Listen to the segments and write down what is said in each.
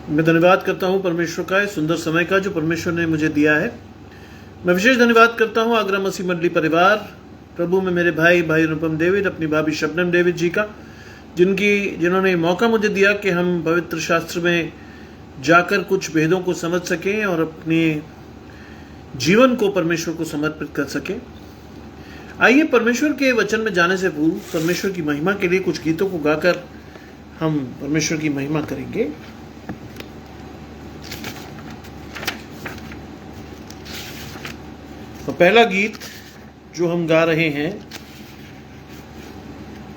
मैं धन्यवाद करता हूं परमेश्वर का इस सुंदर समय का जो परमेश्वर ने मुझे दिया है। मैं विशेष धन्यवाद करता हूं आगरा मसीह मंडली परिवार, प्रभु में मेरे भाई अनुपम डेविड, अपनी भाभी शबनम डेविड जी का, जिन्होंने मौका मुझे दिया कि हम पवित्र शास्त्र में जाकर कुछ भेदों को समझ सकें और अपने जीवन को परमेश्वर को समर्पित कर सकें। आइए परमेश्वर के वचन में जाने से पूर्व परमेश्वर की महिमा के लिए कुछ गीतों को गाकर हम परमेश्वर की महिमा करेंगे। तो पहला गीत जो हम गा रहे हैं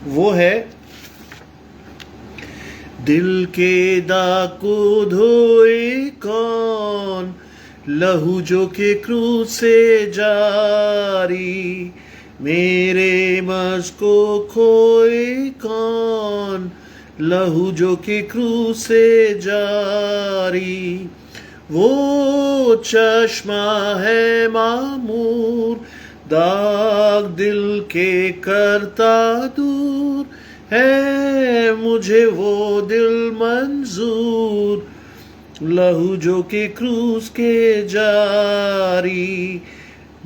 वो है, दिल के दाग को धोए कौन, लहू जो के क्रूस से जारी, मेरे मर्ज को खोए कौन, लहू जो के क्रूस से जारी। वो चश्मा है मामूर, दाग दिल के करता दूर, है मुझे वो दिल मंजूर, लहू जो के क्रूस के जारी।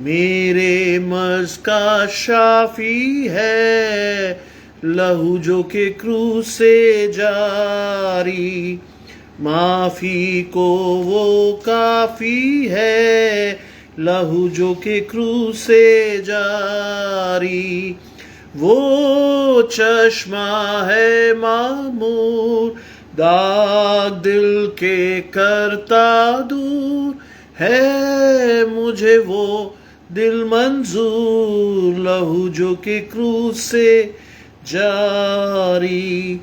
मेरे मर्ज का शाफी है, लहू जो के क्रूस से जारी। माफी को वो काफी है, लहू जो के क्रूस से जारी। वो चश्मा है मामूर, दाग दिल के करता दूर, है मुझे वो दिल मंजूर, लहू जो के क्रूस से जारी।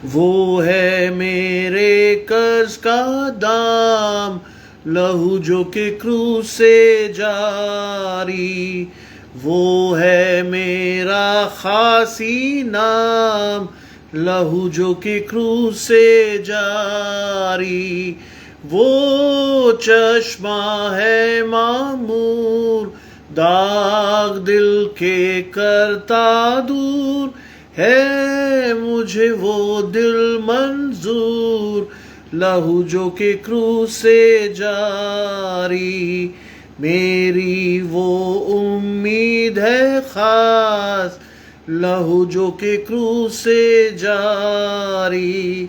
वो है मेरे कर्ज का दाम, लहू जो के क्रूस से जारी। वो है मेरा खासी नाम, लहू जो के क्रूस से जारी। वो चश्मा है मामूर, दाग दिल के करता दूर, है मुझे वो दिल मंजूर, लहू जो के क्रूस से जारी। मेरी वो उम्मीद है खास, लहू जो के क्रूस से जारी।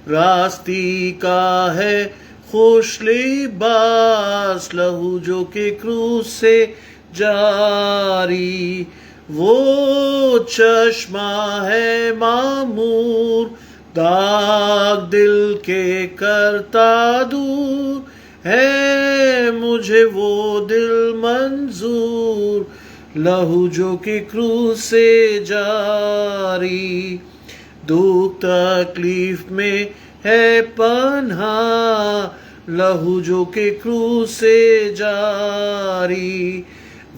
रास्ती का है खुश लिबास, लहू जो के क्रूस से जारी। वो चश्मा है मामूर, दाग दिल के करता दूर, है मुझे वो दिल मंजूर, लहू जो के क्रूस से जारी। दुख तकलीफ में है पन्हा, लहू जो के क्रूस से जारी।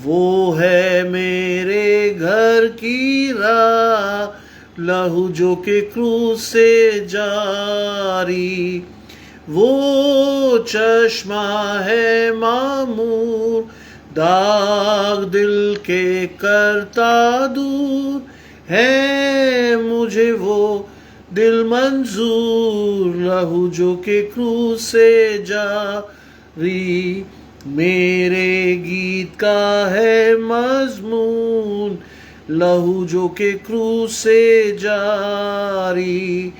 वो है मेरे घर की राह, लहू जो के क्रूस से जारी। वो चश्मा है मामूर, दाग दिल के करता दूर, है मुझे वो दिल मंजूर, लहू जो के क्रूस से जारी। मेरे गीत का है मजमून, लहू जो के क्रूस से जारी।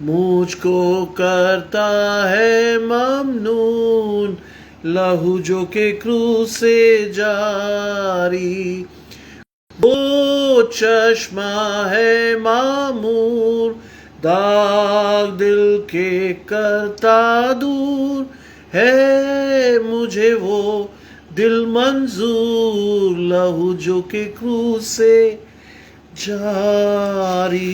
मुझको करता है ममनून, लहू जो के क्रूस से जारी। वो चश्मा है मामूर, दाग दिल के करता दूर, है मुझे वो दिल मंजूर, लहू जो के क्रूस से जारी।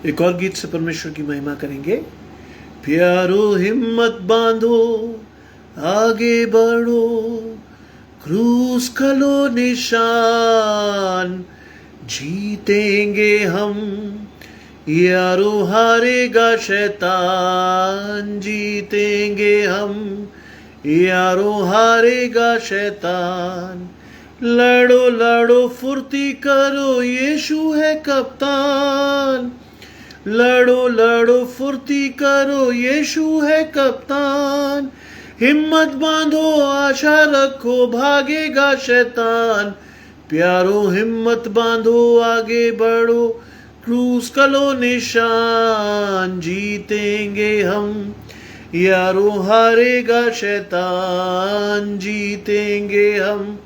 एक और गीत से परमेश्वर की महिमा करेंगे। प्यारो हिम्मत बांधो, आगे बढ़ो, क्रूस खलो निशान, जीतेंगे हम यारो हारेगा शैतान, जीतेंगे हम। यारो हारेगा शैतान। लड़ो लड़ो फुर्ती करो, यीशु है कप्तान। लड़ो लड़ो फुर्ती करो, यीशु है कप्तान। हिम्मत बांधो, आशा रखो, भागेगा शैतान। प्यारो हिम्मत बांधो, आगे बढ़ो, क्रूस का लो निशान, जीतेंगे हम। यारो हारेगा शैतान, जीतेंगे हम।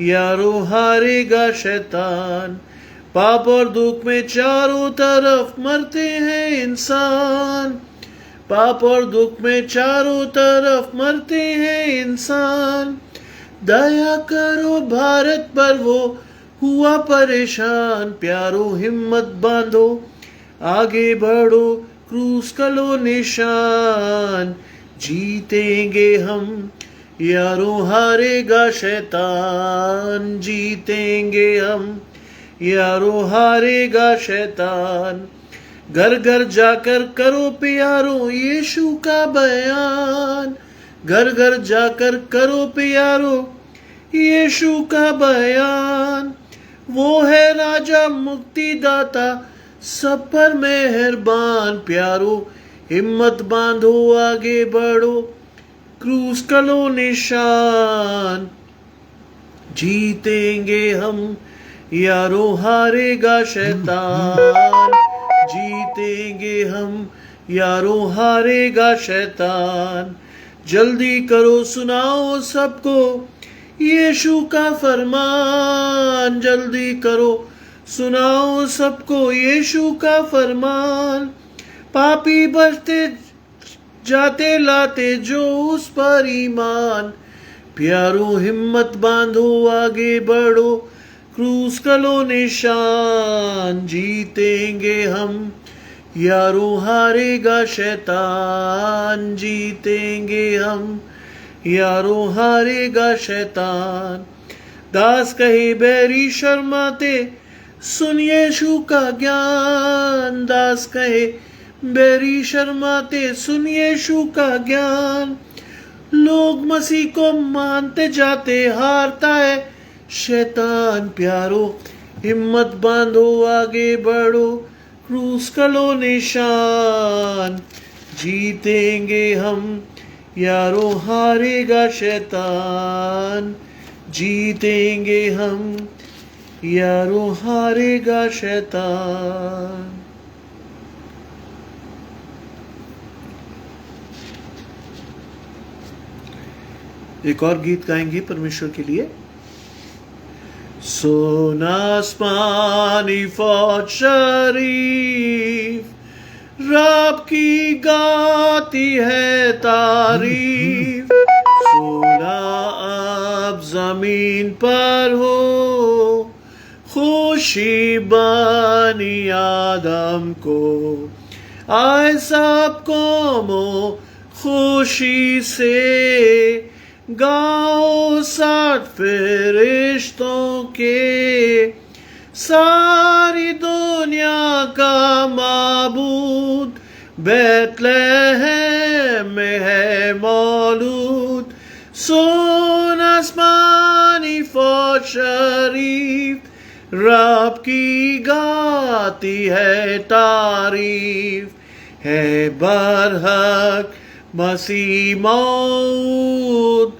यारो हारेगा शैतान। पाप और दुख में चारों तरफ मरते हैं इंसान। पाप और दुख में चारों तरफ मरते हैं इंसान। दया करो भारत पर, वो हुआ परेशान। प्यारो हिम्मत बांधो, आगे बढ़ो, क्रूस का लो निशान, जीतेंगे हम। यारो हारेगा शैतान, जीतेंगे हम। यारो हारेगा शैतान। घर घर जाकर करो प्यारो यीशु का बयान। घर घर जाकर करो प्यारो यीशु का बयान। वो है राजा मुक्तिदाता, सब पर मेहरबान। प्यारो हिम्मत बांधो, आगे बढ़ो, क्रूस का लो निशान, जीतेंगे हम। यारो हारेगा शैतान, जीतेंगे हम। यारो हारेगा शैतान। जल्दी करो, सुनाओ सबको यीशु का फरमान। जल्दी करो, सुनाओ सबको यीशु का फरमान। पापी बचते जाते लाते जो उस पर ईमान। प्यारो हिम्मत बांधो, आगे बढ़ो, क्रूस का लो निशान, जीतेंगे हम। यारो हारेगा शैतान, जीतेंगे हम। यारो हारेगा शैतान। दास कहे बैरी शर्माते, सुन यीशु का ज्ञान। दास कहे बैरी शर्माते, सुन यीशु का ज्ञान। लोग मसीह को मानते जाते, हारता है शैतान। प्यारो हिम्मत बांधो, आगे बढ़ो, क्रूस का लो निशान, जीतेंगे हम। यारो हारेगा शैतान, जीतेंगे हम। यारो हारेगा शैतान। एक और गीत गाएंगे परमेश्वर के लिए। सुन आसमानी फौज शरीफ, रब की गाती है तारीफ। सुना अब जमीन पर हो खुशी बनी आदम को। आए सब कौमों खुशी से, गाओ साथ फरिश्तों के। सारी दुनिया का माबूद बैतलहम में है मौलूद। सुन आसमानी फौज शरीफ, रब की गाती है तारीफ। है बरहक मसीह मौद,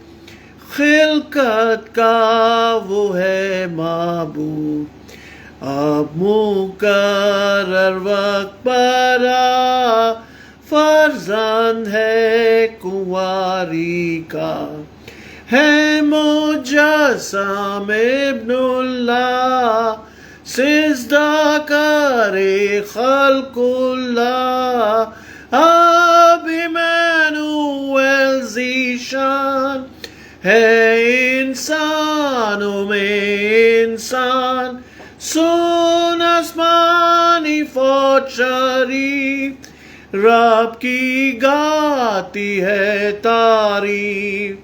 खिलकत का वो है माबूद। अब मुकर्रर वक्त पर फर्जंद है कुंवारी का। है मुजस्सम इब्नुल्लाह, सिजदा करे खल्कुल्लाह। अब इमैनुएल ज़ीशान, है इंसानों में इंसान। सुन आसमानी फौज शरीफ, रब की गाती है तारीफ।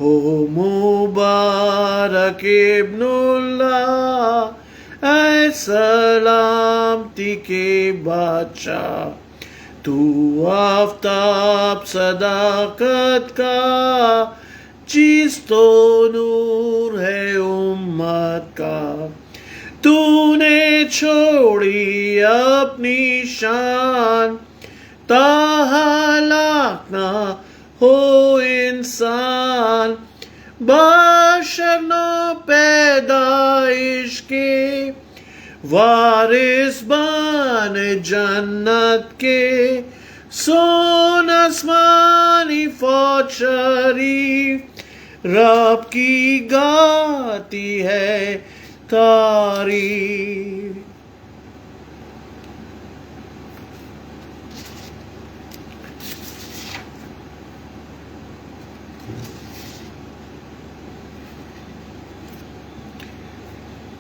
हो मुबारक इब्नुल्लाह, ऐ सलामती के बादशाह। तू आफताब सदाकत का, चीज तो नूर है उम्मत का। तूने छोड़ी अपनी शान, ताहलाक ना हो इंसान। बशर नो पैदाइश के, वारिस बन जन्नत के। सोन आसमानी फौज शरीफ, रब की गाती है तारीफ।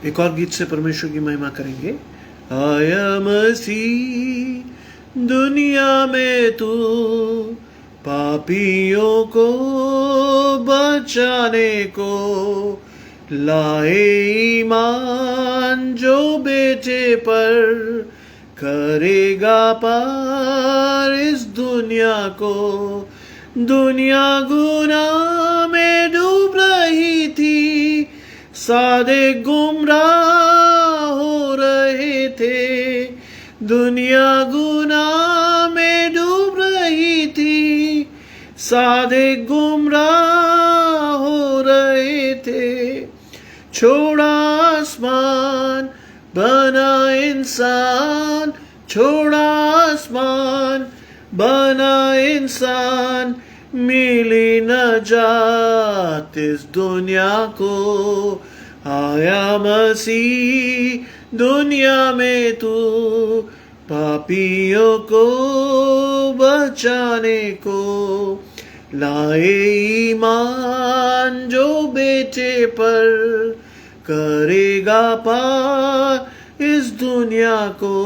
एक और गीत से परमेश्वर की महिमा करेंगे। आया मसीह दुनिया में तू, पापियों को बचाने को। लाए ईमान जो बेटे पर, करेगा पार इस दुनिया को। दुनिया गुनाह में डूब रही थी, सादे गुमराह हो रहे थे। दुनिया गुनाह में डूब रही थी, सादे गुमराह हो रहे थे। छोड़ा आसमान बना इंसान, छोड़ा आसमान बना इंसान। मिली नजात इस दुनिया को, आया मसीह दुनिया में तू। पापियों को बचाने को, लाए ईमान जो बेटे पर। करेगा पार इस दुनिया को।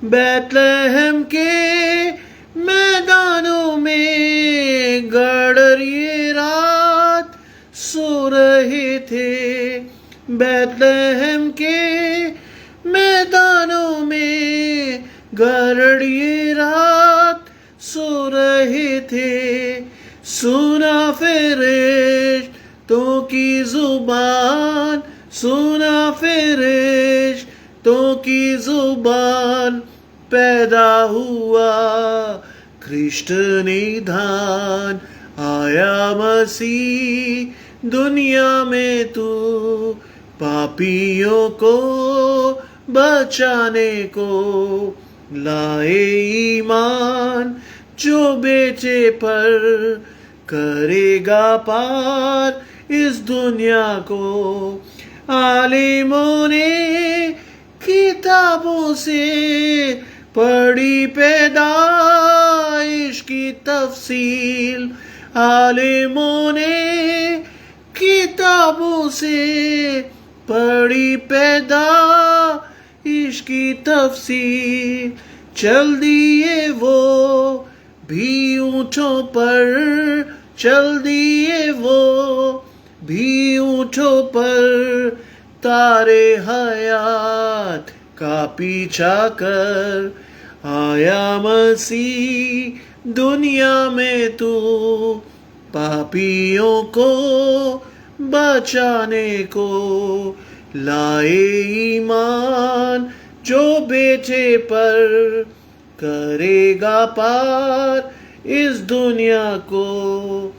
बैतलहम के मैदानों में गडरिये रात सो रहे थे। बैतलहम के मैदानों में गडरिये रात सो रहे थे। सुना फरिश्तों की जुबान, सुना फरिश्तों की जुबान। पैदा हुआ ख्रिस्ट निधान, आया मसीह दुनिया में तू। पापियों को बचाने को, लाए ईमान जो बेटे पर। करेगा पार इस दुनिया को। आलिमों ने किताबों से पढ़ी पैदाइश की तफसील। आलिमों ने किताबों से पढ़ी पैदाइश की तफसील। चल दिए वो भी ऊंटों पर, चल दिए वो भी ऊंटों पर। तारे हयात का पीछा कर, आया मसीह दुनिया में तू। पापियों को बचाने को, लाए ईमान जो बेटे पर। करेगा पार इस दुनिया को।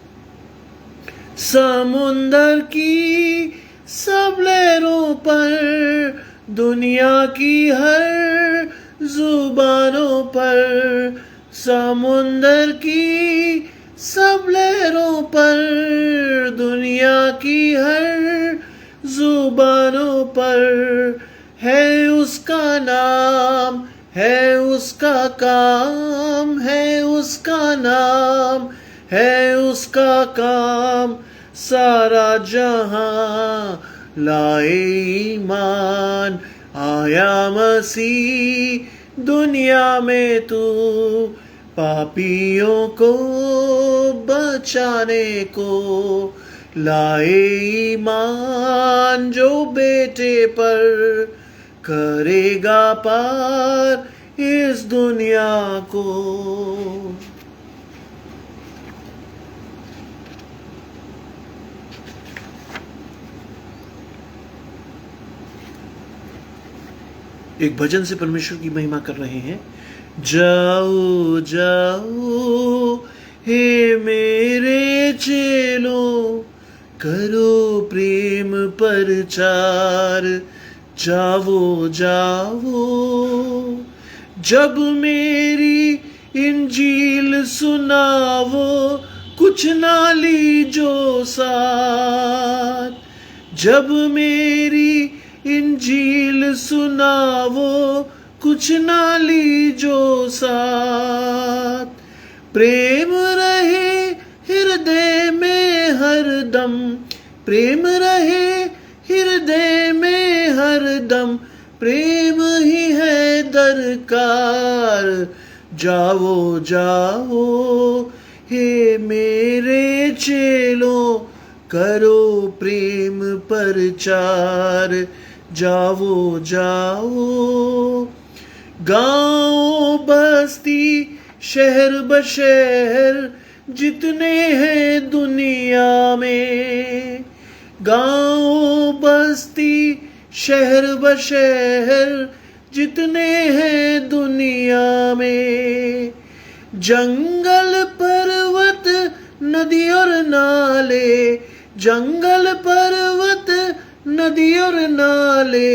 समुंदर की सब लहरों पर, दुनिया की हर जुबानों पर। समुंदर की सब लहरों पर, दुनिया की हर जुबानों पर। है उसका नाम, है उसका काम, है उसका नाम, है उसका काम। सारा जहां लाए ईमान, आया मसीह दुनिया में तू। पापियों को बचाने को, लाए ईमान जो बेटे पर। करेगा पार इस दुनिया को। एक भजन से परमेश्वर की महिमा कर रहे हैं। जाओ जाओ हे मेरे चेलों, करो प्रेम प्रचार। जाओ जाओ, जब मेरी इंजील सुनावो, कुछ ना लीजो साथ। जब मेरी इंजील सुनावो, कुछ ना लीजो साथ। प्रेम रहे हृदय में हरदम, प्रेम रहे हृदय में हरदम, प्रेम ही है दरकार। जाओ जाओ हे मेरे चेलों, करो प्रेम प्रचार। जाओ जाओ, गांव बस्ती शहर बशहर जितने हैं दुनिया में, गांव बस्ती शहर बशहर जितने हैं दुनिया में, जंगल पर्वत नदी और नाले, जंगल पर्वत नदी और नाले,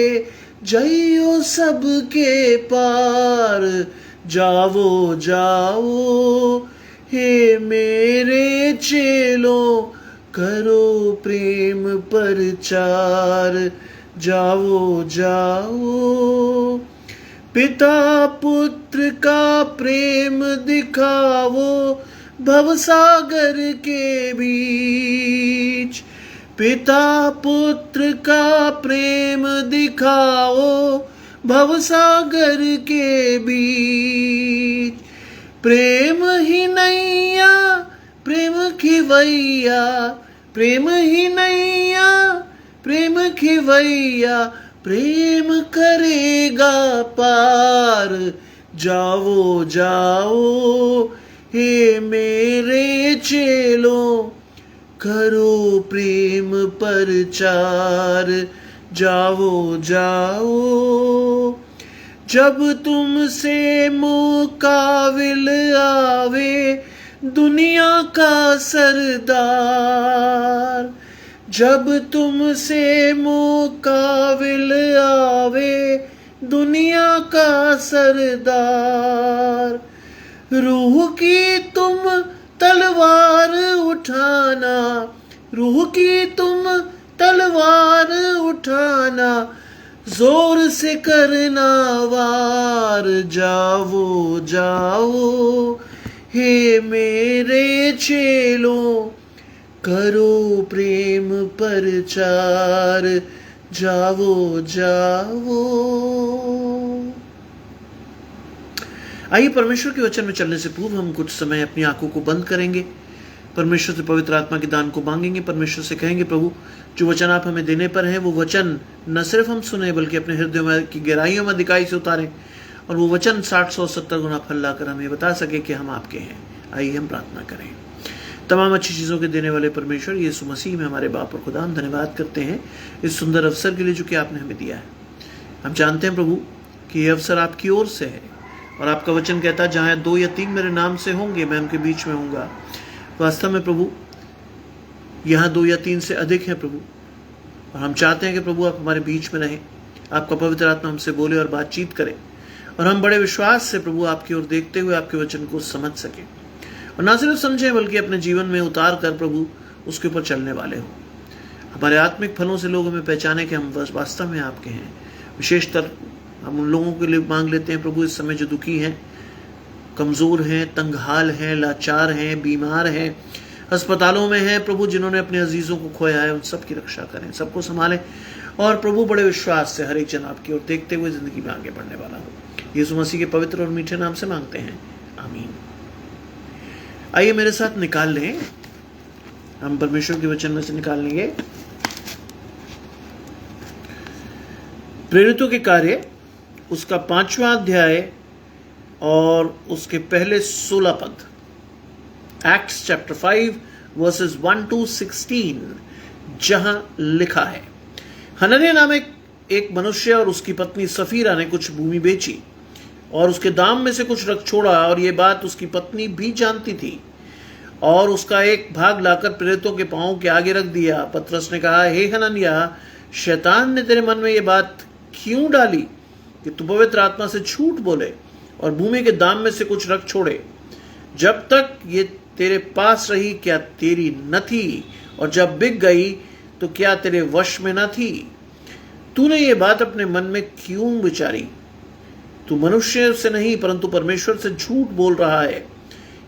जाइयो सबके पार। जाओ जाओ हे मेरे चेलों, करो प्रेम प्रचार। जाओ जाओ, पिता पुत्र का प्रेम दिखाओ, भवसागर के बीच। पिता पुत्र का प्रेम दिखाओ, भवसागर के बीच। प्रेम ही नैया प्रेम खिवैया, प्रेम ही नैया प्रेम खिवैया, प्रेम करेगा पार। जाओ जाओ हे मेरे चेलों, करो प्रेम प्रचार। जाओ जाओ, जब तुमसे मुकाबिल आवे दुनिया का सरदार, जब तुमसे मुकाबिल आवे दुनिया का सरदार, रूह की तुम तलवार उठाना, रूह की तुम तलवार उठाना, जोर से करना वार। जाओ जाओ हे मेरे चेलों, करो प्रेम प्रचार। जाओ जाओ। आइए परमेश्वर के वचन में चलने से पूर्व हम कुछ समय अपनी आंखों को बंद करेंगे, परमेश्वर से पवित्र आत्मा के दान को मांगेंगे। परमेश्वर से कहेंगे, प्रभु जो वचन आप हमें देने पर हैं वो वचन न सिर्फ हम सुने बल्कि अपने हृदय की गहराइयों में दिखाई से उतारें, और वो वचन 60-100-70 गुना फल लाकर हमें बता सके कि हम आपके हैं। आइए हम प्रार्थना करें। तमाम अच्छी चीज़ों के देने वाले परमेश्वर यीशु मसीह में हमारे बाप और खुदा, हम धन्यवाद करते हैं इस सुंदर अवसर के लिए जो कि आपने हमें दिया है। हम जानते हैं प्रभु कि ये अवसर आपकी ओर से है, और आपका वचन कहता है जहाँ 2 या 3 मेरे नाम से होंगे मैं उनके बीच में होऊंगा। वास्तव में प्रभु यहाँ 2 या 3 से अधिक हैं प्रभु, और हम चाहते हैं कि प्रभु आप हमारे बीच में रहें, आपका पवित्र आत्मा हमसे बोले और बातचीत करे, और हम बड़े विश्वास से प्रभु आपकी ओर देखते हुए आपके वचन को समझ सकें, और ना सिर्फ समझें बल्कि अपने जीवन में उतार कर प्रभु उसके ऊपर चलने वाले हो। हमारे आत्मिक फलों से लोग हमें पहचाने कि हम वास्तव में आपके हैं। विशेषतर हम उन लोगों के लिए मांग लेते हैं प्रभु इस समय जो दुखी हैं, कमज़ोर हैं, तंगहाल हैं, लाचार हैं, बीमार हैं, अस्पतालों में हैं प्रभु, जिन्होंने अपने अजीज़ों को खोया है, उन सब की रक्षा करें, सबको संभालें, और प्रभु बड़े विश्वास से हर एक जन आपकी ओर देखते हुए ज़िंदगी में आगे बढ़ने वाला हो। यीशु मसीह के पवित्र और मीठे नाम से मांगते हैं, आमीन। आइए मेरे साथ निकाल लें, हम परमेश्वर के वचन में से निकाल लेंगे प्रेरितों के कार्य उसका 5वां अध्याय और उसके पहले 16 पद। एक्ट्स चैप्टर 5 वर्सेस 1 to 16, जहां लिखा है, हनन्याह नामक एक मनुष्य और उसकी पत्नी सफीरा ने कुछ भूमि बेची और उसके दाम में से कुछ रख छोड़ा, और ये बात उसकी पत्नी भी जानती थी, और उसका एक भाग लाकर प्रेरितों के पांवों के आगे रख दिया। पतरस ने कहा, हे हनन्याह, शैतान ने तेरे मन में ये बात क्यों डाली कि तू पवित्र आत्मा से झूठ बोले और भूमि के दाम में से कुछ रख छोड़े? जब तक ये तेरे पास रही क्या तेरी न थी, और जब बिक गई तो क्या तेरे वश में न थी? तूने ये बात अपने मन में क्यों विचारी? तू मनुष्य से नहीं परंतु परमेश्वर से झूठ बोल रहा है।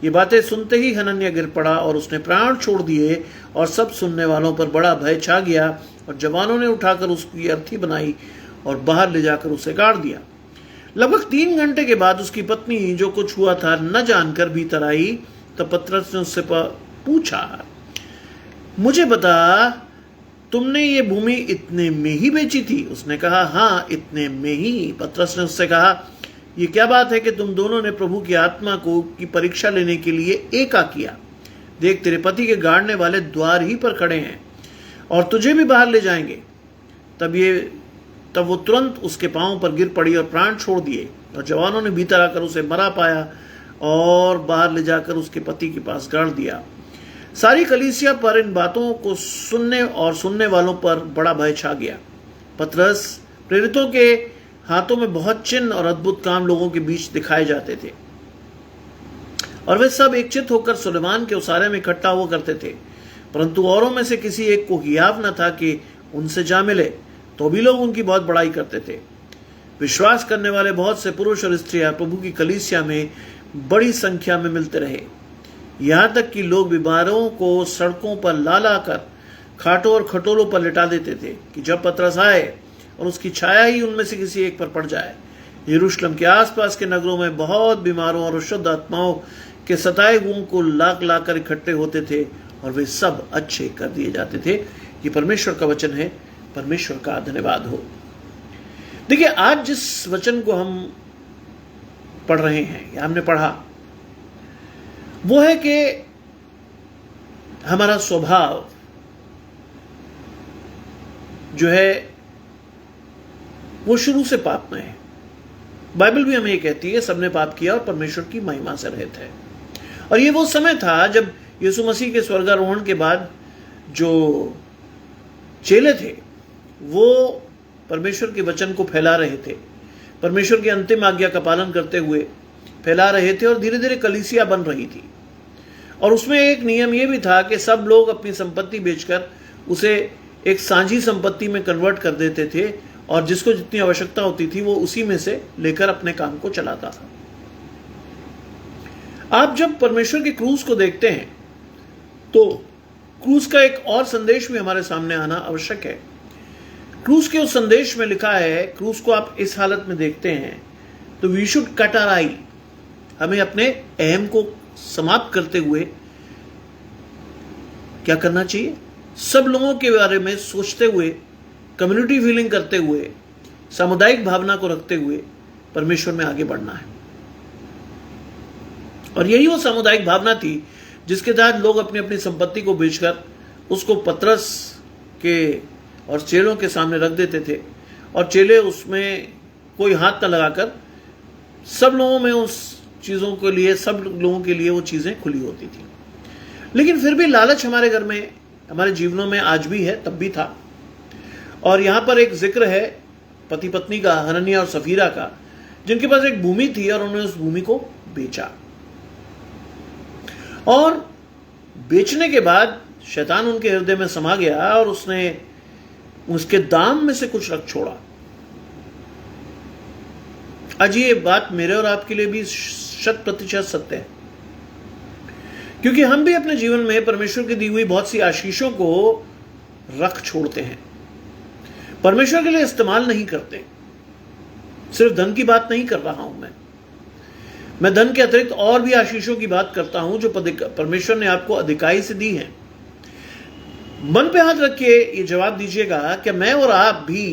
ये बातें सुनते ही हनन्याह गिर पड़ा और उसने प्राण छोड़ दिए, और सब सुनने वालों पर बड़ा भय छा गया, और जवानों ने उठाकर उसकी अर्थी बनाई और बाहर ले जाकर उसे गाड़ दिया। लगभग 3 घंटे के बाद उसकी पत्नी जो कुछ हुआ था न जानकर भीतर आई। तब पतरस ने उससे पूछा, मुझे बता, तुमने ये भूमि इतने में ही बेची थी? उसने कहा, हाँ, इतने में ही। पतरस ने उससे कहा, ये क्या बात है कि तुम दोनों ने प्रभु की आत्मा को की परीक्षा लेने के लिए एका किया? देख, तेरे पति के गाड़ने वाले द्वार ही पर खड़े हैं और तुझे भी बाहर ले जाएंगे। तब वो तुरंत उसके पांवों पर गिर पड़ी और प्राण छोड़ दिए, और जवानों ने भीतर आकर उसे मरा पाया और बाहर ले जाकर उसके पति के पास गाड़ दिया। सारी कलीसिया पर इन बातों को सुनने वालों पर बड़ा भय छा गया। पतरस, प्रेरितों के हाथों में बहुत चिन्ह और अद्भुत काम लोगों के बीच दिखाए जाते थे, और वे सब एकचित होकर सुलेमान के उसारे में इकट्ठा हुआ करते थे, परंतु औरों में से किसी एक को हियाव न था कि उनसे जा मिले, तो भी लोग उनकी बहुत बड़ाई करते थे। विश्वास करने वाले बहुत से पुरुष और स्त्रियां प्रभु की कलीसिया में बड़ी संख्या में मिलते रहे, यहाँ तक कि लोग बीमारों को सड़कों पर ला कर खाटों और खटोलों पर लिटा देते थे कि जब पतरस आए और उसकी छाया ही उनमें से किसी एक पर पड़ जाए। यरूशलेम के आसपास के नगरों में बहुत बीमारों और अशुद्ध आत्माओं के सताए हुओं को ला कर इकट्ठे होते थे, और वे सब अच्छे कर दिए जाते थे। ये परमेश्वर का वचन है। परमेश्वर का धन्यवाद हो। देखिए, आज जिस वचन को हम पढ़ रहे हैं या हमने पढ़ा, वो है कि हमारा स्वभाव जो है वो शुरू से पाप में है। बाइबल भी हमें ये कहती है, सबने पाप किया और परमेश्वर की महिमा से रहित है। और ये वो समय था जब यीशु मसीह के स्वर्गारोहण के बाद जो चेले थे वो परमेश्वर के वचन को फैला रहे थे, परमेश्वर की अंतिम आज्ञा का पालन करते हुए फैला रहे थे, और धीरे धीरे कलीसिया बन रही थी। और उसमें एक नियम यह भी था कि सब लोग अपनी संपत्ति बेचकर उसे एक साझी संपत्ति में कन्वर्ट कर देते थे, और जिसको जितनी आवश्यकता होती थी वो उसी में से लेकर अपने काम को चलाता था। आप जब परमेश्वर के क्रूस को देखते हैं तो क्रूस का एक और संदेश भी हमारे सामने आना आवश्यक है। क्रूस के उस संदेश में लिखा है, क्रूस को आप इस हालत में देखते हैं तो वी शुड कट आवर आई, हमें अपने अहम को समाप्त करते हुए क्या करना चाहिए? सब लोगों के बारे में सोचते हुए, कम्युनिटी फीलिंग करते हुए, सामुदायिक भावना को रखते हुए परमेश्वर में आगे बढ़ना है। और यही वो सामुदायिक भावना थी जिसके तहत लोग अपनी अपनी संपत्ति को बेचकर उसको पतरस के और चेलों के सामने रख देते थे, और चेले उसमें कोई हाथ न लगाकर सब लोगों में उस चीज़ों के लिए, सब लोगों के लिए वो चीज़ें खुली होती थी। लेकिन फिर भी लालच हमारे घर में, हमारे जीवनों में आज भी है, तब भी था। और यहाँ पर एक जिक्र है पति पत्नी का, हनन्याह और सफीरा का, जिनके पास एक भूमि थी और उन्होंने उस भूमि को बेचा। और बेचने के बाद शैतान उनके हृदय में समा गया और उसने उसके दाम में से कुछ रख छोड़ा। आज ये बात मेरे और आपके लिए भी 100% सत्य है, क्योंकि हम भी अपने जीवन में परमेश्वर की दी हुई बहुत सी आशीषों को रख छोड़ते हैं, परमेश्वर के लिए इस्तेमाल नहीं करते। सिर्फ धन की बात नहीं कर रहा हूं मैं धन के अतिरिक्त और भी आशीषों की बात करता हूं जो परमेश्वर ने आपको अधिकाई से दी है। मन पे हाथ रख के ये जवाब दीजिएगा कि मैं और आप भी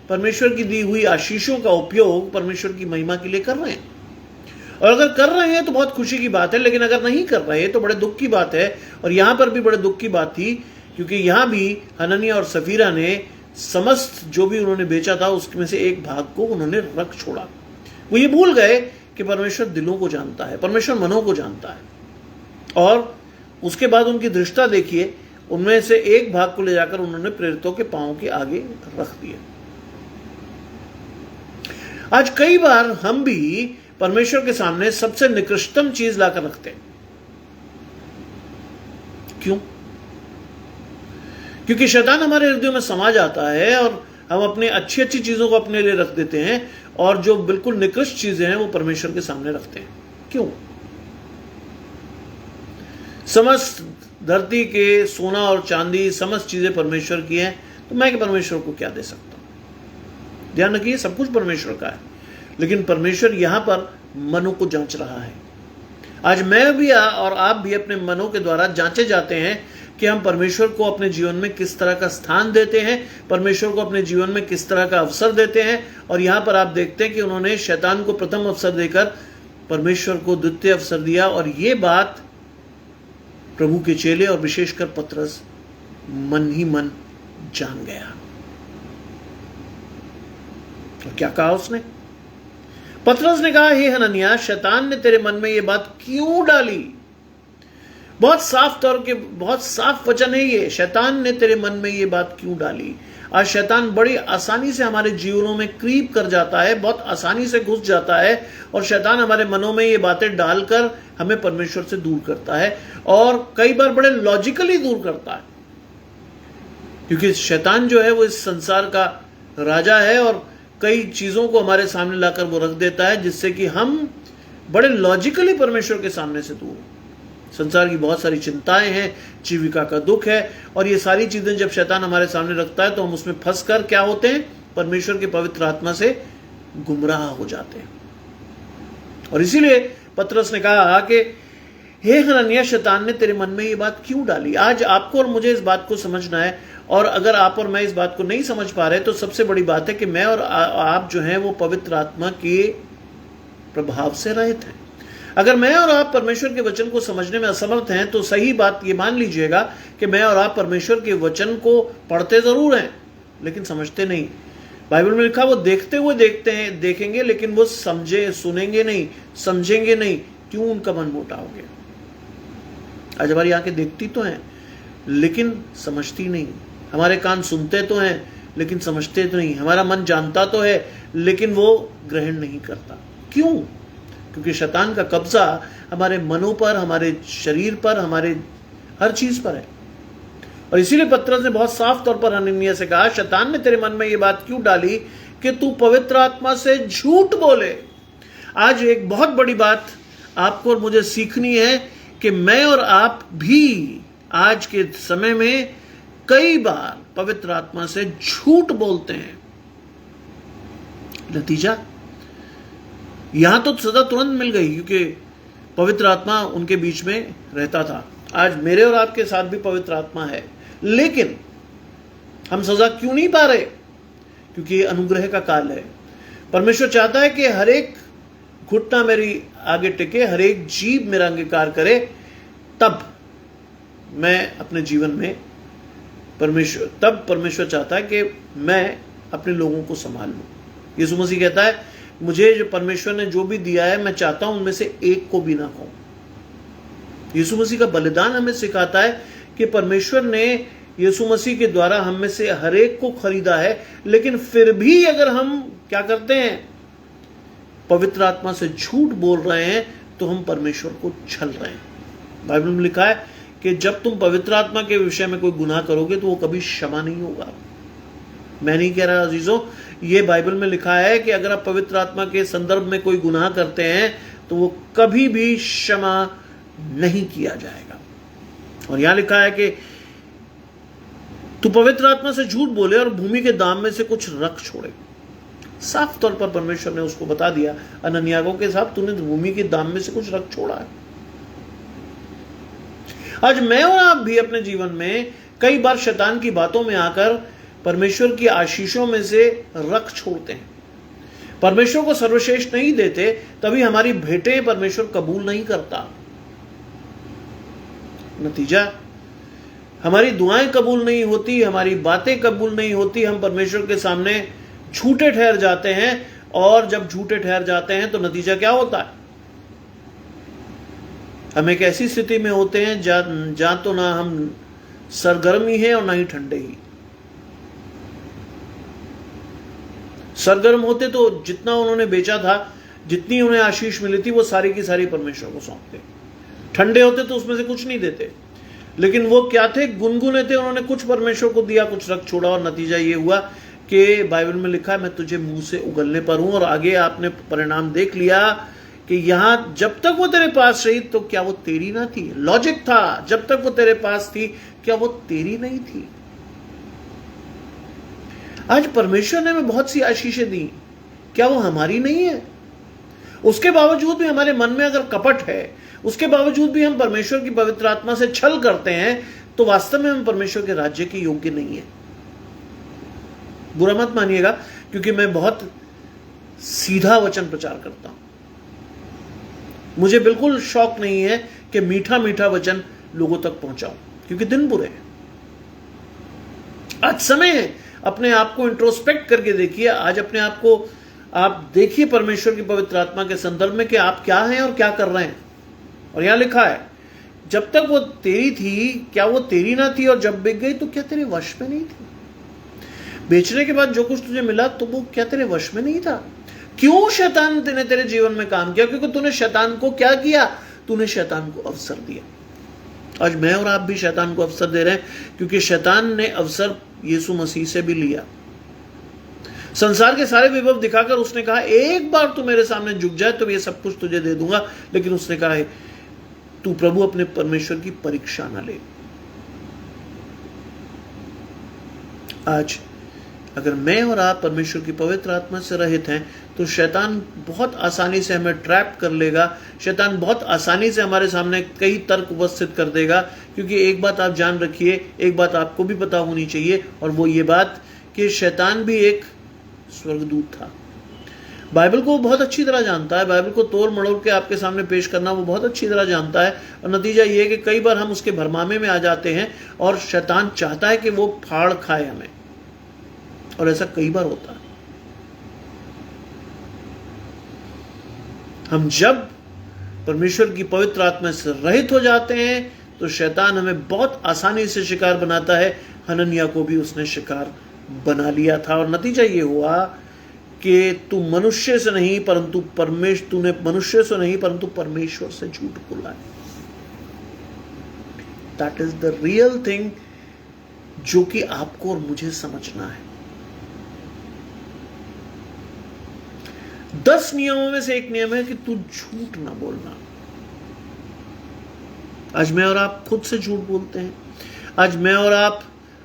परमेश्वर की दी हुई आशीषों का उपयोग परमेश्वर की महिमा के लिए कर रहे हैं। और अगर कर रहे हैं तो बहुत खुशी की बात है, लेकिन अगर नहीं कर रहे तो बड़े दुख की बात है। और यहां पर भी बड़े दुख की बात थी, क्योंकि यहां भी हनन्याह और सफीरा ने समस्त जो भी उन्होंने बेचा था उसमें से एक भाग को उन्होंने रख छोड़ा। वो ये भूल गए कि परमेश्वर दिलों को जानता है, परमेश्वर मनों को जानता है। और उसके बाद उनकी दृष्टता देखिए, उनमें से एक भाग को ले जाकर उन्होंने प्रेरितों के पांव के आगे रख दिया। आज कई बार हम भी परमेश्वर के सामने सबसे निकृष्टतम चीज लाकर रखते हैं। क्यों? क्योंकि शैतान हमारे हृदयों में समा जाता है और हम अपनी अच्छी अच्छी चीजों को अपने लिए रख देते हैं, और जो बिल्कुल निकृष्ट चीजें हैं वो परमेश्वर के सामने रखते हैं। क्यों? समस्त धरती के सोना और चांदी समस्त चीजें परमेश्वर की हैं, तो मैं कि परमेश्वर को क्या दे सकता हूं? ध्यान रखिए, सब कुछ परमेश्वर का है, लेकिन परमेश्वर यहां पर मनों को जांच रहा है। आज मैं भी और आप भी अपने मनों के द्वारा जांचे जाते हैं कि हम परमेश्वर को अपने जीवन में किस तरह का स्थान देते हैं, परमेश्वर को अपने जीवन में किस तरह का अवसर देते हैं। और यहां पर आप देखते हैं कि उन्होंने शैतान को प्रथम अवसर देकर परमेश्वर को द्वितीय अवसर दिया। और ये बात प्रभु के चेले और विशेषकर पतरस मन ही मन जान गया। और क्या कहा उसने? पतरस ने कहा, हे हनन्याह, शैतान ने तेरे मन में यह बात क्यों डाली? बहुत साफ तौर के, बहुत साफ वचन है ये। शैतान ने तेरे मन में ये बात क्यों डाली? आज शैतान बड़ी आसानी से हमारे जीवनों में क्रीप कर जाता है, बहुत आसानी से घुस जाता है, और शैतान हमारे मनों में ये बातें डालकर हमें परमेश्वर से दूर करता है, और कई बार बड़े लॉजिकली दूर करता है। क्योंकि शैतान जो है वो इस संसार का राजा है, और कई चीजों को हमारे सामने लाकर वो रख देता है, जिससे कि हम बड़े लॉजिकली परमेश्वर के सामने से दूर। संसार की बहुत सारी चिंताएं हैं, जीविका का दुख है, और ये सारी चीजें जब शैतान हमारे सामने रखता है तो हम उसमें फंसकर क्या होते हैं? परमेश्वर के पवित्र आत्मा से गुमराह हो जाते हैं। और इसीलिए पतरस ने कहा कि हे हनन्याह, शैतान ने तेरे मन में ये बात क्यों डाली? आज आपको और मुझे इस बात को समझना है, और अगर आप और मैं इस बात को नहीं समझ पा रहे तो सबसे बड़ी बात है कि मैं और आप जो हैं वो पवित्र आत्मा के प्रभाव से रहित हैं। अगर मैं और आप परमेश्वर के वचन को समझने में असमर्थ हैं तो सही बात ये मान लीजिएगा कि मैं और आप परमेश्वर के वचन को पढ़ते जरूर हैं, लेकिन समझते नहीं। बाइबल में लिखा, वो देखते हुए देखते हैं, देखेंगे, लेकिन वो सुनेंगे नहीं, समझेंगे नहीं। क्यों? उनका मन मोटा हो गया। आज हमारी आंखें देखती तो हैं लेकिन समझती नहीं, हमारे कान सुनते तो हैं लेकिन समझते तो नहीं, हमारा मन जानता तो है लेकिन वो ग्रहण नहीं करता। क्यों? क्योंकि शैतान का कब्जा हमारे मनों पर, हमारे शरीर पर, हमारे हर चीज पर है। और इसीलिए पतरस ने बहुत साफ तौर पर हनन्याह से कहा, शैतान ने तेरे मन में ये बात क्यों डाली कि तू पवित्र आत्मा से झूठ बोले। आज एक बहुत बड़ी बात आपको और मुझे सीखनी है कि मैं और आप भी आज के समय में कई बार पवित्र आत्मा से झूठ बोलते हैं। नतीजा यहां तो सजा तुरंत मिल गई, क्योंकि पवित्र आत्मा उनके बीच में रहता था। आज मेरे और आपके साथ भी पवित्र आत्मा है, लेकिन हम सजा क्यों नहीं पा रहे? क्योंकि ये अनुग्रह का काल है। परमेश्वर चाहता है कि हर एक घुटना मेरी आगे टिके, हर एक जीव मेरा अंगीकार करे, तब मैं अपने जीवन में परमेश्वर चाहता है कि मैं अपने लोगों को संभाल लूं। यीशु मसीह कहता है, मुझे जो परमेश्वर ने जो भी दिया है मैं चाहता हूं उनमें से एक को भी ना खोऊं। यीशु मसीह का बलिदान हमें सिखाता है कि परमेश्वर ने यीशु मसीह के द्वारा हम में से हर एक को खरीदा है, लेकिन फिर भी अगर हम क्या करते हैं, पवित्र आत्मा से झूठ बोल रहे हैं, तो हम परमेश्वर को छल रहे हैं। बाइबल में लिखा है कि जब तुम पवित्र आत्मा के विषय में कोई गुनाह करोगे तो वो कभी क्षमा नहीं होगा। मैं नहीं कह रहा अजीजों, ये बाइबल में लिखा है कि अगर आप पवित्र आत्मा के संदर्भ में कोई गुनाह करते हैं तो वो कभी भी क्षमा नहीं किया जाएगा। और यहां लिखा है कि तू पवित्र आत्मा से झूठ बोले और भूमि के दाम में से कुछ रख छोड़े। साफ तौर पर परमेश्वर ने उसको बता दिया, हनन्याह के साहब तूने भूमि के दाम में से कुछ रख छोड़ा है। आज मैं और आप भी अपने जीवन में कई बार शैतान की बातों में आकर परमेश्वर की आशीषों में से रख छोड़ते हैं, परमेश्वर को सर्वश्रेष्ठ नहीं देते, तभी हमारी भेंटें परमेश्वर कबूल नहीं करता। नतीजा, हमारी दुआएं कबूल नहीं होती, हमारी बातें कबूल नहीं होती, हम परमेश्वर के सामने झूठे ठहर जाते हैं। और जब झूठे ठहर जाते हैं तो नतीजा क्या होता है? हम एक ऐसी स्थिति में होते हैं जहां तो ना हम सरगर्मी है और ना ही ठंडे ही। सरगर्म होते तो जितना उन्होंने बेचा था, जितनी उन्हें आशीष मिली थी, वो सारी की सारी परमेश्वर को सौंपते। ठंडे होते तो उसमें से कुछ नहीं देते। लेकिन वो क्या थे? गुनगुने थे। उन्होंने कुछ परमेश्वर को दिया, कुछ रख छोड़ा, और नतीजा ये हुआ कि बाइबल में लिखा है, मैं तुझे मुंह से उगलने पर हूं। और आगे आपने परिणाम देख लिया कि यहां जब तक वो तेरे पास रही तो क्या वो तेरी ना थी? लॉजिक था, जब तक वो तेरे पास थी क्या वो तेरी नहीं थी? आज परमेश्वर ने हमें बहुत सी आशीषें दी, क्या वो हमारी नहीं है? उसके बावजूद भी हमारे मन में अगर कपट है, उसके बावजूद भी हम परमेश्वर की पवित्र आत्मा से छल करते हैं, तो वास्तव में हम परमेश्वर के राज्य के योग्य नहीं है। बुरा मत मानिएगा, क्योंकि मैं बहुत सीधा वचन प्रचार करता हूं। मुझे बिल्कुल शौक नहीं है कि मीठा मीठा वचन लोगों तक पहुंचाऊं, क्योंकि दिन बुरे हैं। आज समय है, अपने आप को इंट्रोस्पेक्ट करके देखिए। आज अपने आप को आप देखिए परमेश्वर की पवित्र आत्मा के संदर्भ में कि आप क्या हैं और क्या कर रहे हैं। और यहां लिखा है, जब तक वो तेरी थी क्या वो तेरी ना थी? और जब बिक गई तो क्या तेरे वश में नहीं थी? बेचने के बाद जो कुछ तुझे मिला तो वो क्या तेरे वश में नहीं था? क्यों शैतान ने तेरे जीवन में काम किया? क्योंकि तूने शैतान को क्या किया? तूने शैतान को अवसर दिया। आज मैं और आप भी शैतान को अवसर दे रहे हैं, क्योंकि शैतान ने अवसर यीशु मसीह से भी लिया। संसार के सारे विभव दिखाकर उसने कहा, एक बार तू मेरे सामने झुक जाए तो ये सब कुछ तुझे दे दूंगा। लेकिन उसने कहा है, तू प्रभु अपने परमेश्वर की परीक्षा ना ले। आज अगर मैं और आप परमेश्वर की पवित्र आत्मा से रहित हैं, तो शैतान बहुत आसानी से हमें ट्रैप कर लेगा। शैतान बहुत आसानी से हमारे सामने कई तर्क उपस्थित कर देगा। क्योंकि एक बात आप जान रखिए, एक बात आपको भी पता होनी चाहिए, और वो ये बात कि शैतान भी एक स्वर्गदूत था। बाइबल को बहुत अच्छी तरह जानता है, बाइबल को तोड़ मड़ोड़ के आपके सामने पेश करना वो बहुत अच्छी तरह जानता है। और नतीजा ये है कि कई बार हम उसके भरमामे में आ जाते हैं, और शैतान चाहता है कि वो फाड़ खाए हमें, और ऐसा कई बार होता है। हम जब परमेश्वर की पवित्र आत्मा से रहित हो जाते हैं, तो शैतान हमें बहुत आसानी से शिकार बनाता है। हनन्याह को भी उसने शिकार बना लिया था, और नतीजा ये हुआ कि तू मनुष्य से नहीं परंतु तूने मनुष्य से नहीं परंतु परमेश्वर से झूठ बोला है। That is the real thing जो कि आपको और मुझे समझना है। 10 नियमों में से एक नियम है कि तू झूठ ना बोलना। आज मैं और आप खुद से झूठ बोलते हैं। आज मैं और आप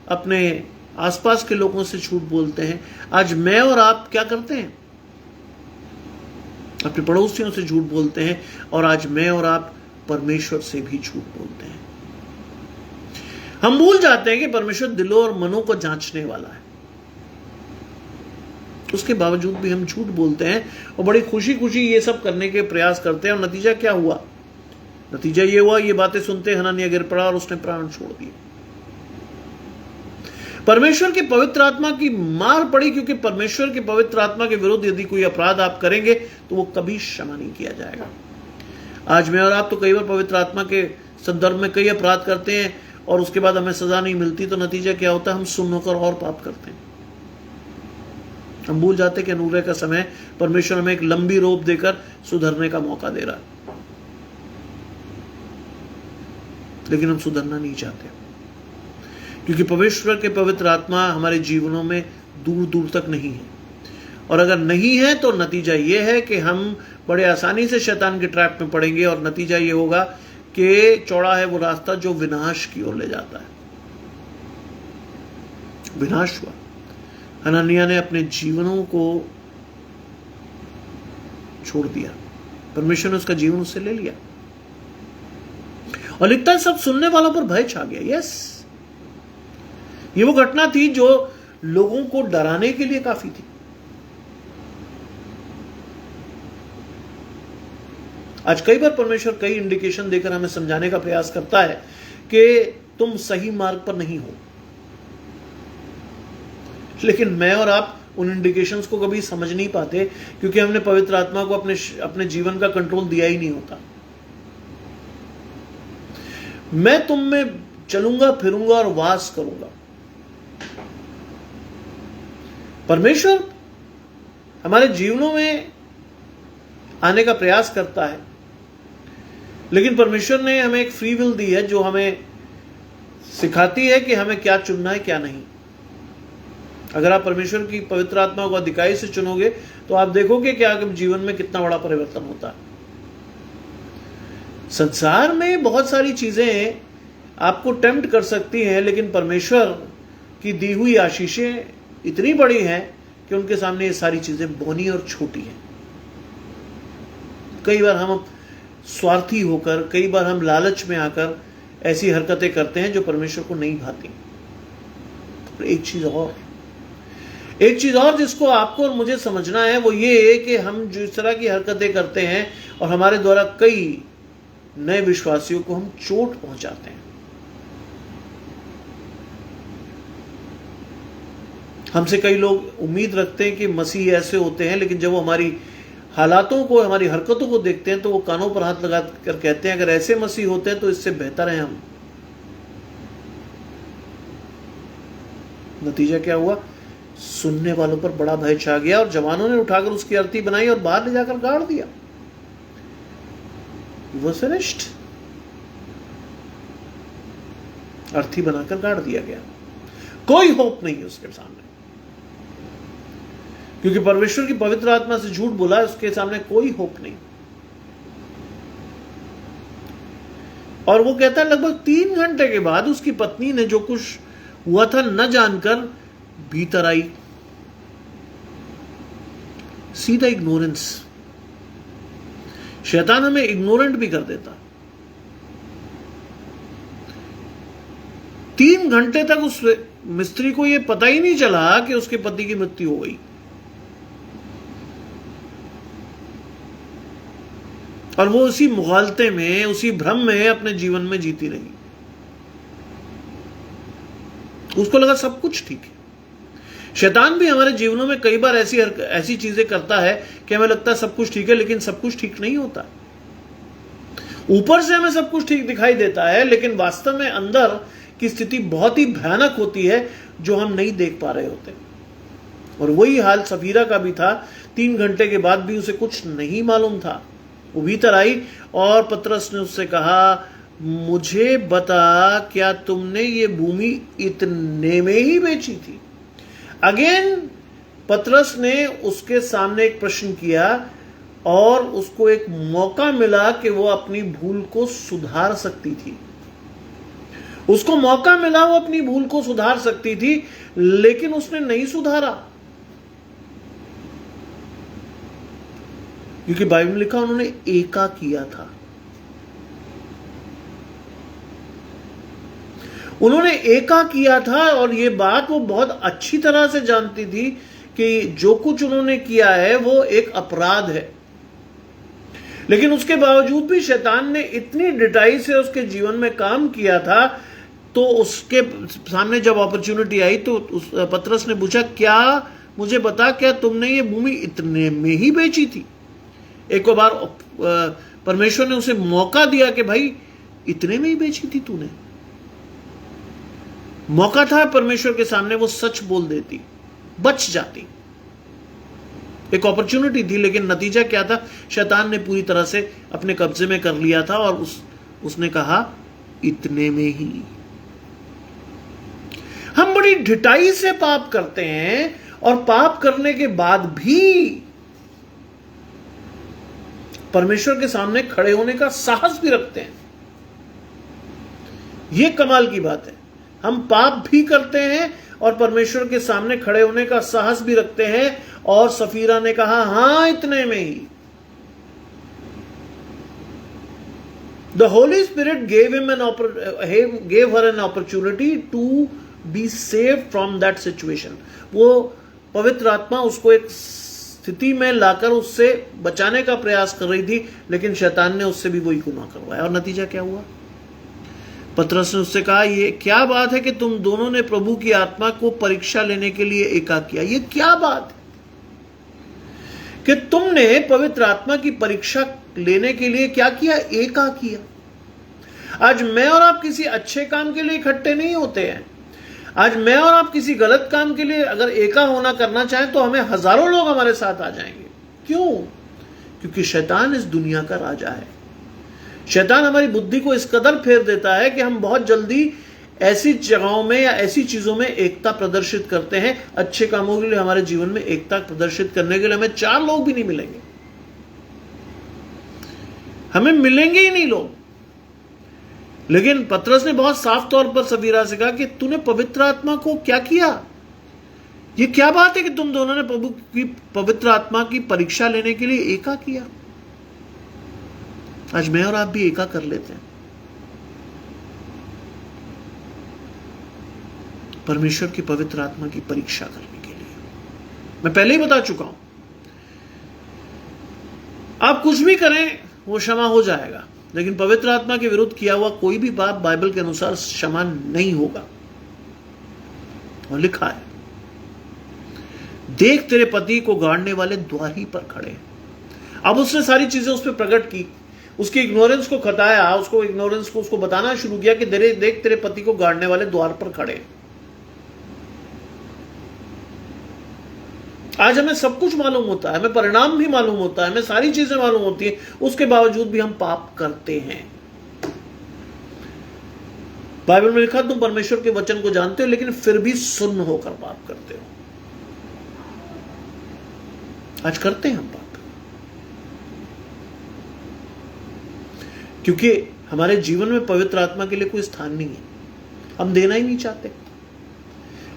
अपने आसपास के लोगों से झूठ बोलते हैं। आज मैं और आप क्या करते हैं? अपने पड़ोसियों से झूठ बोलते हैं। और आज मैं और आप परमेश्वर से भी झूठ बोलते हैं। हम भूल जाते हैं कि परमेश्वर दिलों और मनों को जांचने वाला है। उसके बावजूद भी हम झूठ बोलते हैं और बड़ी खुशी खुशी ये सब करने के प्रयास करते हैं। और नतीजा क्या हुआ? नतीजा ये हुआ, ये बातें सुनते हनन्याह गिर पड़ा और उसने प्राण छोड़ दिए। परमेश्वर की पवित्र आत्मा की मार पड़ी, क्योंकि परमेश्वर की पवित्र आत्मा के विरुद्ध यदि कोई अपराध आप करेंगे तो वो कभी क्षमा नहीं किया जाएगा। आज मैं और आप तो कई बार पवित्र आत्मा के संदर्भ में कई अपराध करते हैं, और उसके बाद हमें सजा नहीं मिलती, तो नतीजा क्या होता है? हम सुन्न होकर और पाप करते हैं। हम भूल जाते कि अनुग्रह का समय परमेश्वर हमें एक लंबी रोप देकर सुधरने का मौका दे रहा है, लेकिन हम सुधरना नहीं चाहते, क्योंकि परमेश्वर के पवित्र आत्मा हमारे जीवनों में दूर दूर तक नहीं है। और अगर नहीं है तो नतीजा यह है कि हम बड़े आसानी से शैतान के ट्रैप में पड़ेंगे, और नतीजा यह होगा कि चौड़ा है वो रास्ता जो विनाश की ओर ले जाता है। विनाश हुआ। हनन्याह ने अपने जीवनों को छोड़ दिया, परमेश्वर ने उसका जीवन उससे ले लिया। और लिखता है सब सुनने वालों पर भय छा गया। यस, ये वो घटना थी जो लोगों को डराने के लिए काफी थी। आज कई बार परमेश्वर कई इंडिकेशन देकर हमें समझाने का प्रयास करता है कि तुम सही मार्ग पर नहीं हो, लेकिन मैं और आप उन इंडिकेशंस को कभी समझ नहीं पाते क्योंकि हमने पवित्र आत्मा को अपने जीवन का कंट्रोल दिया ही नहीं होता। मैं तुम में चलूंगा फिरूंगा और वास करूंगा। परमेश्वर हमारे जीवनों में आने का प्रयास करता है, लेकिन परमेश्वर ने हमें एक फ्री विल दी है जो हमें सिखाती है कि हमें क्या चुनना है क्या नहीं। अगर आप परमेश्वर की पवित्र आत्मा को अधिकाई से चुनोगे तो आप देखोगे कि आपके जीवन में कितना बड़ा परिवर्तन होता है। संसार में बहुत सारी चीजें आपको टेम्प्ट कर सकती हैं, लेकिन परमेश्वर की दी हुई आशीषें इतनी बड़ी हैं कि उनके सामने ये सारी चीजें बौनी और छोटी हैं। कई बार हम स्वार्थी होकर, कई बार हम लालच में आकर ऐसी हरकतें करते हैं जो परमेश्वर को नहीं भाती। एक चीज और जिसको आपको और मुझे समझना है वो ये कि हम जिस तरह की हरकतें करते हैं और हमारे द्वारा कई नए विश्वासियों को हम चोट पहुंचाते हैं। हमसे कई लोग उम्मीद रखते हैं कि मसीह ऐसे होते हैं, लेकिन जब वो हमारी हालातों को, हमारी हरकतों को देखते हैं तो वो कानों पर हाथ लगा कर कहते हैं अगर ऐसे मसीह होते हैं तो इससे बेहतर है हम। नतीजा क्या हुआ? सुनने वालों पर बड़ा भय छा गया और जवानों ने उठाकर उसकी अर्थी बनाई और बाहर ले जाकर गाड़ दिया। वो फिनिश्ड, अर्थी बनाकर गाड़ दिया गया। कोई होप नहीं है उसके सामने, क्योंकि परमेश्वर की पवित्र आत्मा से झूठ बोला, उसके सामने कोई होप नहीं। और वो कहता है लगभग 3 घंटे के बाद उसकी पत्नी ने जो कुछ हुआ था न जानकर भीतर आई। सीधा इग्नोरेंस। शैतान हमें इग्नोरेंट भी कर देता। 3 घंटे तक उस मिस्त्री को यह पता ही नहीं चला कि उसके पति की मृत्यु हो गई। और वो उसी मुगालते में, उसी भ्रम में अपने जीवन में जीती रही। उसको लगा सब कुछ ठीक है। शैतान भी हमारे जीवनों में कई बार ऐसी चीजें करता है कि हमें लगता है सब कुछ ठीक है, लेकिन सब कुछ ठीक नहीं होता। ऊपर से हमें सब कुछ ठीक दिखाई देता है, लेकिन वास्तव में अंदर की स्थिति बहुत ही भयानक होती है जो हम नहीं देख पा रहे होते। और वही हाल सफीरा का भी था। 3 घंटे के बाद भी उसे कुछ नहीं मालूम था। वो भीतर आई और पतरस ने उससे कहा, मुझे बता, क्या तुमने ये भूमि इतने में ही बेची थी? अगेन पतरस ने उसके सामने एक प्रश्न किया और उसको एक मौका मिला कि वो अपनी भूल को सुधार सकती थी। उसको मौका मिला, वो अपनी भूल को सुधार सकती थी, लेकिन उसने नहीं सुधारा। क्योंकि बाइबल में लिखा उन्होंने एका किया था। उन्होंने एका किया था और ये बात वो बहुत अच्छी तरह से जानती थी कि जो कुछ उन्होंने किया है वो एक अपराध है। लेकिन उसके बावजूद भी शैतान ने इतनी डिटाई से उसके जीवन में काम किया था, तो उसके सामने जब अपॉर्चुनिटी आई तो पतरस ने पूछा, क्या मुझे बता, क्या तुमने ये भूमि इतने में ही बेची थी? एक बार परमेश्वर ने उसे मौका दिया कि भाई इतने में ही बेची थी तूने। मौका था परमेश्वर के सामने, वो सच बोल देती, बच जाती। एक अपॉर्चुनिटी थी, लेकिन नतीजा क्या था? शैतान ने पूरी तरह से अपने कब्जे में कर लिया था और उसने कहा इतने में ही। हम बड़ी ढिठाई से पाप करते हैं और पाप करने के बाद भी परमेश्वर के सामने खड़े होने का साहस भी रखते हैं। यह कमाल की बात है। हम पाप भी करते हैं और परमेश्वर के सामने खड़े होने का साहस भी रखते हैं। और सफीरा ने कहा, हां इतने में ही। The holy spirit gave her an opportunity to be save from that situation. वो पवित्र आत्मा उसको एक स्थिति में लाकर उससे बचाने का प्रयास कर रही थी, लेकिन शैतान ने उससे भी वही गुनाह करवाया। और नतीजा क्या हुआ? पतरस ने उससे कहा, ये क्या बात है कि तुम दोनों ने प्रभु की आत्मा को परीक्षा लेने के लिए एका किया? ये क्या बात है कि तुमने पवित्र आत्मा की परीक्षा लेने के लिए क्या किया? एका किया। आज मैं और आप किसी अच्छे काम के लिए इकट्ठे नहीं होते हैं। आज मैं और आप किसी गलत काम के लिए अगर एका होना करना चाहें तो हमें हजारों लोग हमारे साथ आ जाएंगे। क्यों? क्योंकि शैतान इस दुनिया का राजा है। शैतान हमारी बुद्धि को इस कदर फेर देता है कि हम बहुत जल्दी ऐसी जगहों में या ऐसी चीजों में एकता प्रदर्शित करते हैं। अच्छे कामों के लिए हमारे जीवन में एकता प्रदर्शित करने के लिए हमें 4 लोग भी नहीं मिलेंगे, हमें मिलेंगे ही नहीं लोग। लेकिन पतरस ने बहुत साफ तौर पर सफीरा से कहा कि तूने पवित्र आत्मा को क्या किया? ये क्या बात है कि तुम दोनों ने प्रभु की पवित्र आत्मा की परीक्षा लेने के लिए एका किया? आज मैं और आप भी एका कर लेते हैं परमेश्वर की पवित्र आत्मा की परीक्षा करने के लिए। मैं पहले ही बता चुका हूं, आप कुछ भी करें वो क्षमा हो जाएगा, लेकिन पवित्र आत्मा के विरुद्ध किया हुआ कोई भी पाप बाइबल के अनुसार क्षमा नहीं होगा। और लिखा है, देख तेरे पति को गाड़ने वाले द्वार ही पर खड़े। अब उसने सारी चीजें उस पर प्रकट की, उसकी इग्नोरेंस को खटाया, उसको बताना शुरू किया कि देख तेरे पति को गाड़ने वाले द्वार पर खड़े। आज हमें सब कुछ मालूम होता है, हमें परिणाम भी मालूम होता है, हमें सारी चीजें मालूम होती है, उसके बावजूद भी हम पाप करते हैं। बाइबल में लिखा, तुम परमेश्वर के वचन को जानते हो लेकिन फिर भी सुन्न होकर पाप करते हो। आज करते हैं हम पाप क्योंकि हमारे जीवन में पवित्र आत्मा के लिए कोई स्थान नहीं है, हम देना ही नहीं चाहते।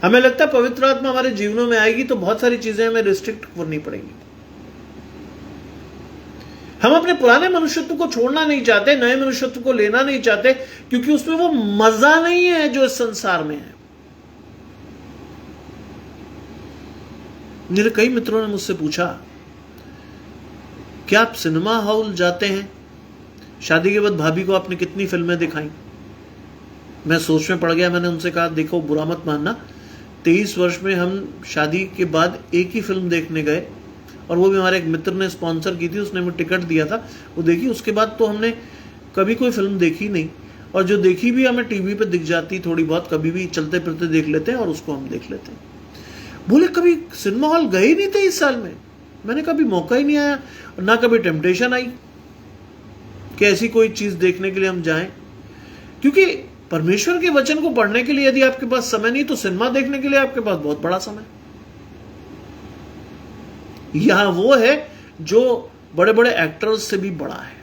हमें लगता है पवित्र आत्मा हमारे जीवनों में आएगी तो बहुत सारी चीजें हमें रिस्ट्रिक्ट करनी पड़ेंगी। हम अपने पुराने मनुष्यत्व को छोड़ना नहीं चाहते, नए मनुष्यत्व को लेना नहीं चाहते, क्योंकि उसमें वो मजा नहीं है जो इस संसार में है। मेरे कई मित्रों ने मुझसे पूछा, क्या आप सिनेमा हॉल जाते हैं? शादी के बाद भाभी को आपने कितनी फिल्में दिखाई? मैं सोच में पड़ गया। मैंने उनसे कहा, देखो बुरा मत मानना, 23 वर्ष में हम शादी के बाद एक ही फिल्म देखने गए, और वो भी हमारे एक मित्र ने स्पॉन्सर की थी, उसने हमें टिकट दिया था, वो देखी। उसके बाद तो हमने कभी कोई फिल्म देखी नहीं, और जो देखी भी हमें टीवी पे दिख जाती थोड़ी बहुत, कभी भी चलते फिरते देख लेते हैं और उसको हम देख लेते हैं। बोले कभी सिनेमा हॉल गए ही नहीं थे इस साल में। मैंने कभी मौका ही नहीं आया, ना कभी टेम्पटेशन आई कि ऐसी कोई चीज देखने के लिए हम जाएं, क्योंकि परमेश्वर के वचन को पढ़ने के लिए यदि आपके पास समय नहीं तो सिनेमा देखने के लिए आपके पास बहुत बड़ा समय। यहां वो है जो बड़े बड़े एक्टर्स से भी बड़ा है।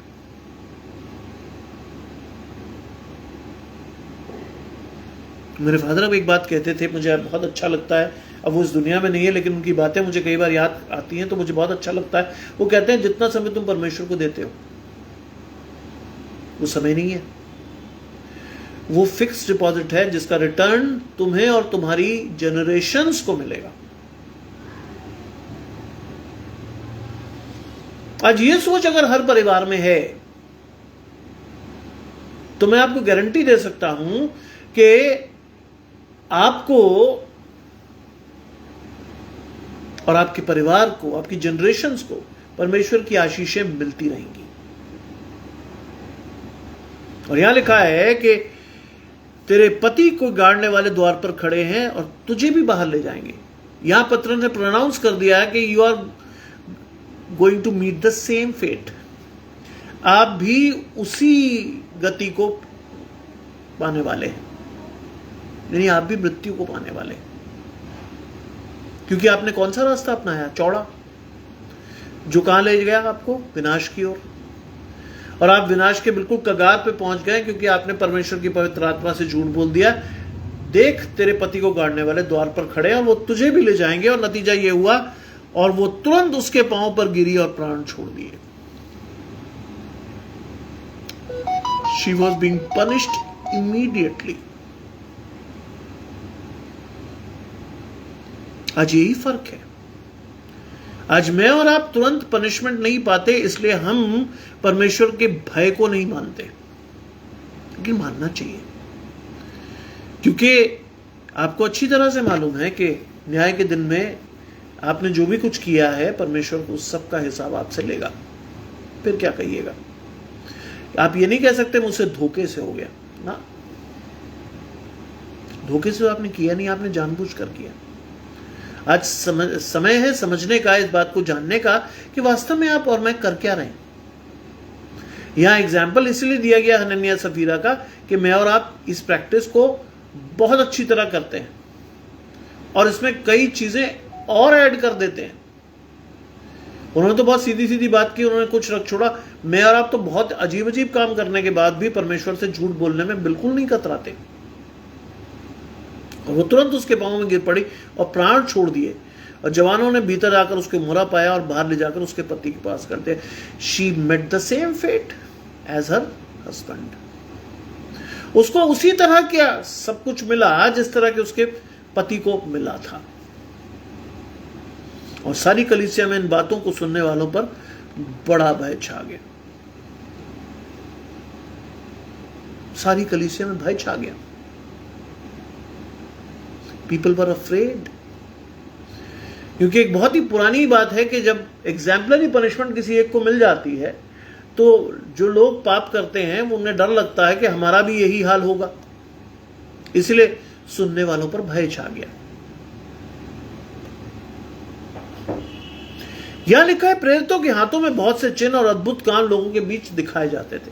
मेरे फादर अब एक बात कहते थे, मुझे बहुत अच्छा लगता है। अब वो इस दुनिया में नहीं है, लेकिन उनकी बातें मुझे कई बार याद आती हैं तो मुझे बहुत अच्छा लगता है। वो कहते हैं, जितना समय तुम परमेश्वर को देते हो वो समय नहीं है, वो फिक्स डिपॉजिट है जिसका रिटर्न तुम्हें और तुम्हारी जनरेशंस को मिलेगा। आज ये सोच अगर हर परिवार में है तो मैं आपको गारंटी दे सकता हूं कि आपको और आपके परिवार को, आपकी जनरेशंस को परमेश्वर की आशीषें मिलती रहेंगी। और यहां लिखा है कि तेरे पति को गाड़ने वाले द्वार पर खड़े हैं और तुझे भी बाहर ले जाएंगे। यहां पत्र ने प्रोनाउंस कर दिया है कि you are going to meet the same fate. आप भी उसी गति को पाने वाले हैं, यानी आप भी मृत्यु को पाने वाले हैं। क्योंकि आपने कौन सा रास्ता अपनाया? चौड़ा, जो कहां ले गया आपको? विनाश की ओर। और आप विनाश के बिल्कुल कगार पे पहुंच गए क्योंकि आपने परमेश्वर की पवित्र आत्मा से झूठ बोल दिया। देख तेरे पति को गाड़ने वाले द्वार पर खड़े हैं और वो तुझे भी ले जाएंगे। और नतीजा ये हुआ, और वो तुरंत उसके पांव पर गिरी और प्राण छोड़ दिए। She was being punished immediately. आज यही फर्क है। आज मैं और आप तुरंत पनिशमेंट नहीं पाते, इसलिए हम परमेश्वर के भय को नहीं मानते, लेकिन मानना चाहिए, क्योंकि आपको अच्छी तरह से मालूम है कि न्याय के दिन में आपने जो भी कुछ किया है परमेश्वर उस सब का हिसाब आपसे लेगा। फिर क्या कहिएगा? आप ये नहीं कह सकते मुझसे धोखे से हो गया ना, धोखे से आपने किया नहीं, आपने जानबूझकर किया। आज समय है समझने का, इस बात को जानने का कि वास्तव में आप और मैं कर क्या रहे हैं। यहां एग्जाम्पल इसलिए दिया गया हनन्याह सफीरा का कि मैं और आप इस प्रैक्टिस को बहुत अच्छी तरह करते हैं और इसमें कई चीजें और ऐड कर देते हैं। उन्होंने तो बहुत सीधी सीधी बात की, उन्होंने कुछ रख छोड़ा। मैं और आप तो बहुत अजीब अजीब काम करने के बाद भी परमेश्वर से झूठ बोलने में बिल्कुल नहीं कतराते। और वो तुरंत उसके पांव में गिर पड़ी और प्राण छोड़ दिए, और जवानों ने भीतर आकर उसके मुरा पाया और बाहर ले जाकर उसके पति के पास कर दिया। She met the same fate as her husband. उसको उसी तरह क्या सब कुछ मिला जिस तरह के उसके पति को मिला था। और सारी कलीसिया में इन बातों को सुनने वालों पर बड़ा भय छा गया। सारी कलीसिया में भय छा गया। पीपल वर अफ्रेड, क्योंकि एक बहुत ही पुरानी बात है कि जब एग्जाम्पलरी पनिशमेंट किसी एक को मिल जाती है तो जो लोग पाप करते हैं उन्हें डर लगता है कि हमारा भी यही हाल होगा, इसलिए सुनने वालों पर भय छा गया। यहां लिखा है प्रेरितों के हाथों में बहुत से चिन्ह और अद्भुत काम लोगों के बीच दिखाए जाते थे।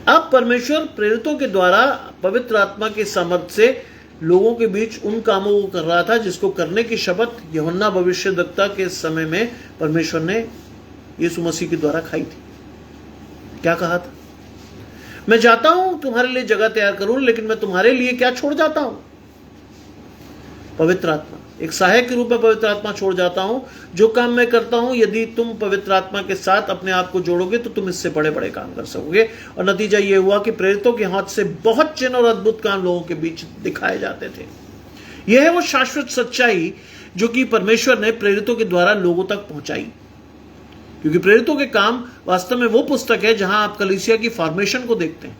अब परमेश्वर प्रेरितों के द्वारा पवित्र आत्मा के सामर्थ्य से लोगों के बीच उन कामों को कर रहा था जिसको करने की शपथ यूहन्ना भविष्यद्वक्ता के समय में परमेश्वर ने यीशु मसीह के द्वारा खाई थी। क्या कहा था? मैं जाता हूं तुम्हारे लिए जगह तैयार करूं, लेकिन मैं तुम्हारे लिए क्या छोड़ जाता हूं? पवित्र आत्मा। एक सहायक के रूप में पवित्र आत्मा छोड़ जाता हूं। जो काम मैं करता हूं, यदि तुम पवित्र आत्मा के साथ अपने आप को जोड़ोगे तो तुम इससे बड़े बड़े काम कर सकोगे। और नतीजा यह हुआ कि प्रेरितों के हाथ से बहुत चिन्ह और अद्भुत काम लोगों के बीच दिखाए जाते थे। यह है वो शाश्वत सच्चाई जो कि परमेश्वर ने प्रेरितों के द्वारा लोगों तक पहुंचाई। क्योंकि प्रेरितों के काम वास्तव में वो पुस्तक है जहां आप कलीसिया की फॉर्मेशन को देखते हैं।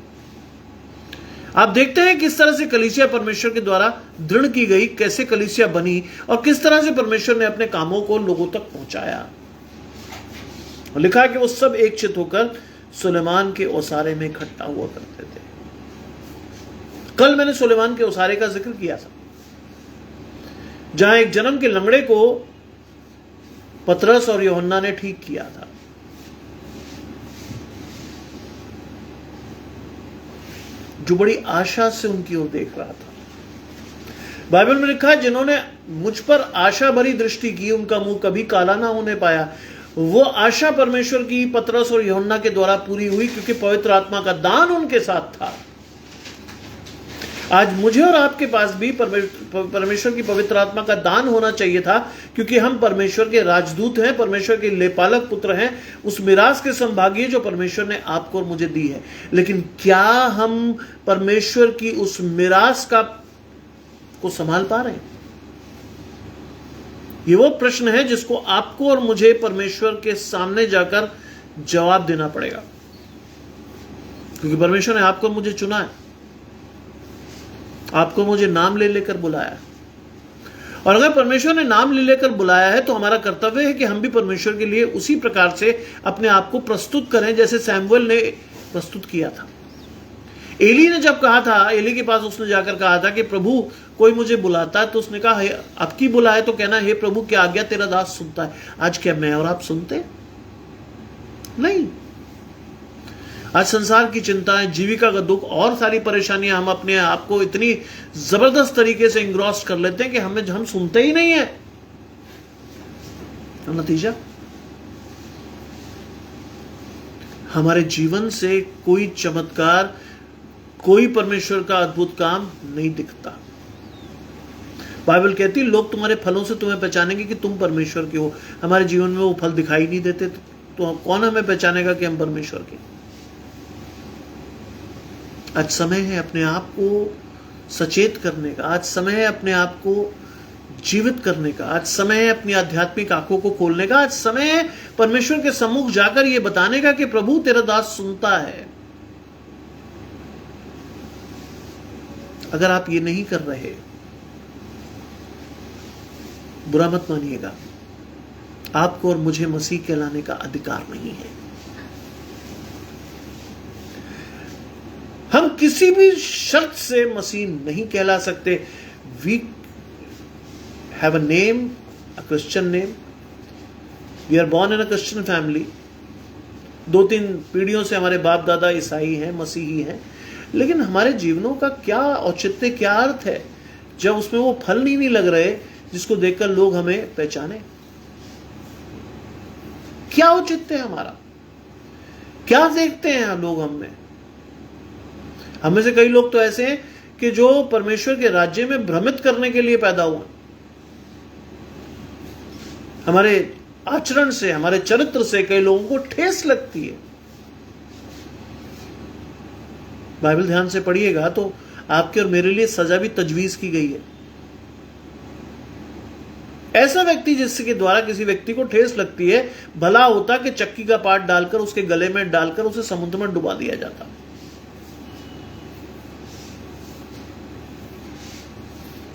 आप देखते हैं किस तरह से कलीसिया परमेश्वर के द्वारा दृढ़ की गई, कैसे कलीसिया बनी और किस तरह से परमेश्वर ने अपने कामों को लोगों तक पहुंचाया। और लिखा है कि वो सब एक चित होकर सुलेमान के ओसारे में इकट्ठा हुआ करते थे। कल मैंने सुलेमान के ओसारे का जिक्र किया था, जहां एक जन्म के लंगड़े को पतरस और यूहन्ना ने ठीक किया था। जो बड़ी आशा से उनकी ओर देख रहा था। बाइबल में लिखा है जिन्होंने मुझ पर आशा भरी दृष्टि की उनका मुंह कभी काला ना होने पाया। वो आशा परमेश्वर की पतरस और यूहन्ना के द्वारा पूरी हुई क्योंकि पवित्र आत्मा का दान उनके साथ था। आज मुझे और आपके पास भी परमेश्वर की पवित्र आत्मा का दान होना चाहिए था, क्योंकि हम परमेश्वर के राजदूत हैं, परमेश्वर के लेपालक पुत्र हैं, उस मिरास के संभागी जो परमेश्वर ने आपको और मुझे दी है। लेकिन क्या हम परमेश्वर की उस मिरास को संभाल पा रहे हैं? ये वो प्रश्न है जिसको आपको और मुझे परमेश्वर के सामने जाकर जवाब देना पड़ेगा, क्योंकि परमेश्वर ने आपको और मुझे चुना है, आपको मुझे नाम ले लेकर बुलाया। और अगर परमेश्वर ने नाम ले लेकर बुलाया है तो हमारा कर्तव्य है कि हम भी परमेश्वर के लिए उसी प्रकार से अपने आप को प्रस्तुत करें जैसे सैमुएल ने प्रस्तुत किया था। एली ने जब कहा था, एली के पास उसने जाकर कहा था कि प्रभु कोई मुझे बुलाता है, तो उसने कहा अब की बुलाए तो कहना हे प्रभु क्या आज्ञा तेरा दास सुनता है। आज क्या मैं और आप सुनते नहीं? आज संसार की चिंताएं, जीविका का दुख और सारी परेशानियां, हम अपने आप को इतनी जबरदस्त तरीके से इंग्रॉस कर लेते हैं कि हम सुनते ही नहीं है। नतीजा हमारे जीवन से कोई चमत्कार, कोई परमेश्वर का अद्भुत काम नहीं दिखता। बाइबल कहती है लोग तुम्हारे फलों से तुम्हें पहचानेंगे कि तुम परमेश्वर के हो। हमारे जीवन में वो फल दिखाई नहीं देते तो कौन हमें पहचानेगा कि हम परमेश्वर के? आज समय है अपने आप को सचेत करने का। आज समय है अपने आप को जीवित करने का, आज समय है अपनी आध्यात्मिक आंखों को खोलने का, आज समय है परमेश्वर के सम्मुख जाकर यह बताने का कि प्रभु तेरा दास सुनता है। अगर आप ये नहीं कर रहे, बुरा मत मानिएगा, आपको और मुझे मसीह कहलाने का अधिकार नहीं है। हम किसी भी शर्त से मसीह नहीं कहला सकते। We have a name, a Christian name, we are born in a Christian family. 2-3 पीढ़ियों से हमारे बाप दादा ईसाई हैं, मसीही हैं, लेकिन हमारे जीवनों का क्या औचित्य, क्या अर्थ है जब उसमें वो फल नहीं लग रहे जिसको देखकर लोग हमें पहचाने? क्या औचित्य है हमारा? क्या देखते हैं लोग हम में से कई लोग तो ऐसे हैं कि जो परमेश्वर के राज्य में भ्रमित करने के लिए पैदा हुए। हमारे आचरण से, हमारे चरित्र से कई लोगों को ठेस लगती है। बाइबल ध्यान से पढ़िएगा तो आपके और मेरे लिए सजा भी तजवीज की गई है। ऐसा व्यक्ति जिसके द्वारा किसी व्यक्ति को ठेस लगती है, भला होता कि चक्की का पाट डालकर उसके गले में डालकर उसे समुद्र में डुबा दिया जाता।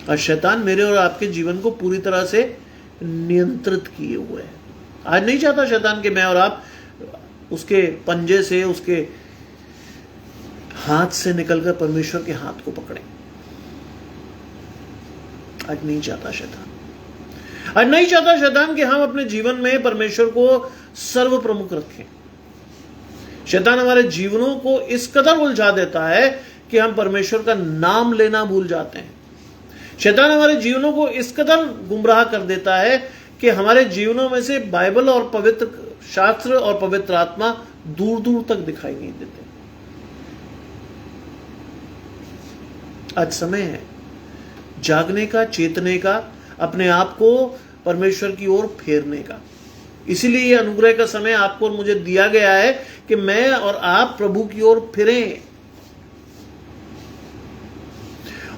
और शैतान मेरे और आपके जीवन को पूरी तरह से नियंत्रित किए हुए है। आज नहीं चाहता शैतान कि मैं और आप उसके पंजे से, उसके हाथ से निकलकर परमेश्वर के हाथ को पकड़ें। आज नहीं चाहता शैतान। आज नहीं चाहता शैतान कि हम अपने जीवन में परमेश्वर को सर्व प्रमुख रखें। शैतान हमारे जीवनों को इस कदर उलझा देता है कि हम परमेश्वर का नाम लेना भूल जाते हैं। शैतान हमारे जीवनों को इस कदर गुमराह कर देता है कि हमारे जीवनों में से बाइबल और पवित्र शास्त्र और पवित्र आत्मा दूर दूर तक दिखाई नहीं देते। आज समय है जागने का, चेतने का, अपने आप को परमेश्वर की ओर फेरने का। इसीलिए यह अनुग्रह का समय आपको और मुझे दिया गया है कि मैं और आप प्रभु की ओर फिरें।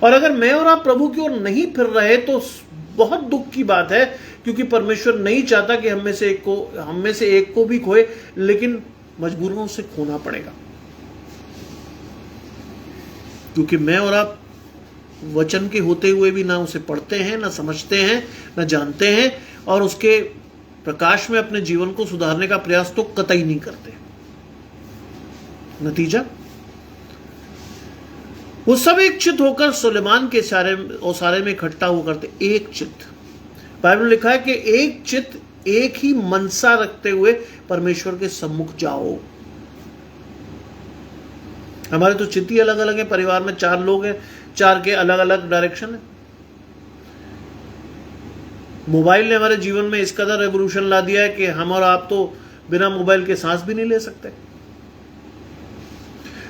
और अगर मैं और आप प्रभु की ओर नहीं फिर रहे तो बहुत दुख की बात है, क्योंकि परमेश्वर नहीं चाहता कि हम में से एक को भी खोए, लेकिन मजबूरन से खोना पड़ेगा। क्योंकि मैं और आप वचन के होते हुए भी ना उसे पढ़ते हैं, ना समझते हैं, ना जानते हैं, और उसके प्रकाश में अपने जीवन को सुधारने का प्रयास तो कतई नहीं करते। नतीजा, वो सब एक चित्त होकर सुलेमान के ओसारे में इकट्ठा हुआ करते। एक चित्त, बाइबल में लिखा है कि एक चित्त, एक ही मनसा रखते हुए परमेश्वर के सम्मुख जाओ। हमारे तो चित्त ही अलग अलग है। परिवार में 4 लोग हैं, 4 के अलग अलग डायरेक्शन है। मोबाइल ने हमारे जीवन में इस कदर रेवोल्यूशन ला दिया है कि हम और आप तो बिना मोबाइल के सांस भी नहीं ले सकते।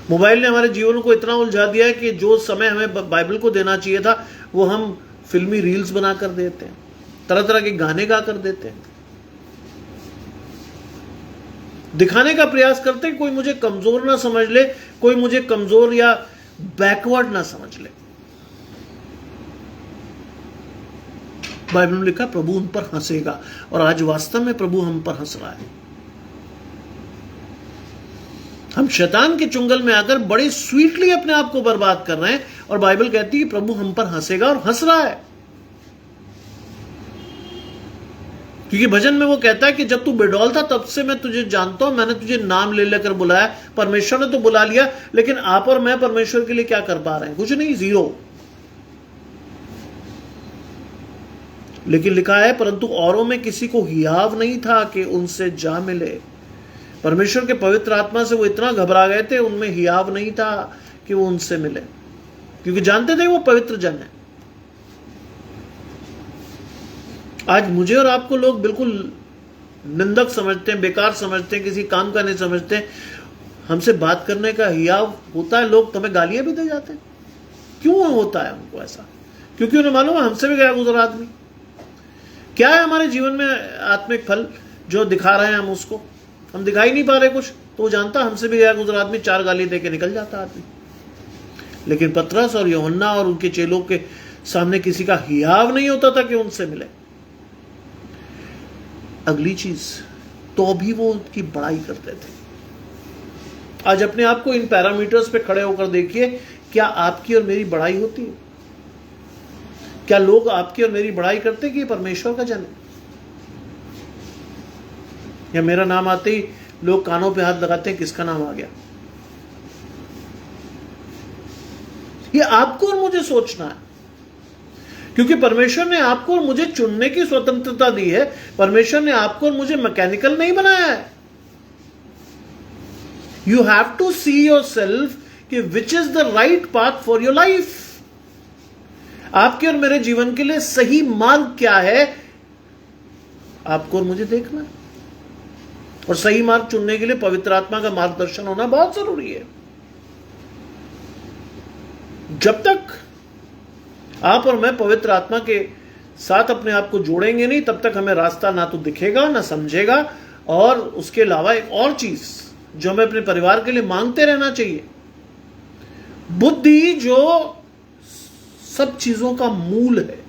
मोबाइल ने हमारे जीवन को इतना उलझा दिया है कि जो समय हमें बाइबल को देना चाहिए था वो हम फिल्मी रील्स बनाकर देते हैं, तरह तरह के गाने गा कर देते हैं, दिखाने का प्रयास करते हैं। कोई मुझे कमजोर ना समझ ले, कोई मुझे कमजोर या बैकवर्ड ना समझ ले। बाइबल में लिखा प्रभु उन पर हंसेगा, और आज वास्तव में प्रभु हम पर हंस रहा है। हम शैतान के चुंगल में आकर बड़े स्वीटली अपने आप को बर्बाद कर रहे हैं, और बाइबल कहती है प्रभु हम पर हंसेगा, और हंस रहा है। क्योंकि भजन में वो कहता है कि जब तू बेडौल था तब से मैं तुझे जानता हूं, मैंने तुझे नाम ले लेकर बुलाया। परमेश्वर ने तो बुला लिया, लेकिन आप और मैं परमेश्वर के लिए क्या कर पा रहे हैं? कुछ नहीं, 0। लेकिन लिखा है परंतु औरों में किसी को हियाव नहीं था कि उनसे जा मिले। परमेश्वर के पवित्र आत्मा से वो इतना घबरा गए थे, उनमें हियाव नहीं था कि वो उनसे मिले, क्योंकि जानते थे वो पवित्र जन है। आज मुझे और आपको लोग बिल्कुल निंदक समझते हैं, बेकार समझते हैं, किसी काम का नहीं समझते। हमसे बात करने का हियाव होता है, लोग तुम्हें गालियां भी दे जाते हैं। क्यों होता है उनको ऐसा? क्योंकि उन्हें मालूम है हमसे भी गया गुजरा आदमी। क्या है हमारे जीवन में आत्मिक फल जो दिखा रहे हैं हम उसको? हम दिखाई नहीं पा रहे कुछ, तो वो जानता हमसे भी गया गुजरा आदमी, 4 गाली दे के निकल जाता आदमी। लेकिन पतरस और यूहन्ना और उनके चेलों के सामने किसी का हियाव नहीं होता था कि उनसे मिले। अगली चीज, तो भी वो उनकी बड़ाई करते थे। आज अपने आप को इन पैरामीटर्स पे खड़े होकर देखिए, क्या आपकी और मेरी बड़ाई होती है? क्या लोग आपकी और मेरी बड़ाई करते कि परमेश्वर का जन है? या मेरा नाम आते ही लोग कानों पे हाथ लगाते हैं, किसका नाम आ गया? ये आपको और मुझे सोचना है, क्योंकि परमेश्वर ने आपको और मुझे चुनने की स्वतंत्रता दी है। परमेश्वर ने आपको और मुझे मैकेनिकल नहीं बनाया है। You have to see yourself कि which is the right path for your life. आपके और मेरे जीवन के लिए सही मार्ग क्या है, आपको और मुझे देखना है। और सही मार्ग चुनने के लिए पवित्र आत्मा का मार्गदर्शन होना बहुत जरूरी है। जब तक आप और मैं पवित्र आत्मा के साथ अपने आप को जोड़ेंगे नहीं, तब तक हमें रास्ता ना तो दिखेगा ना समझेगा। और उसके अलावा एक और चीज जो हमें अपने परिवार के लिए मांगते रहना चाहिए, बुद्धि जो सब चीजों का मूल है।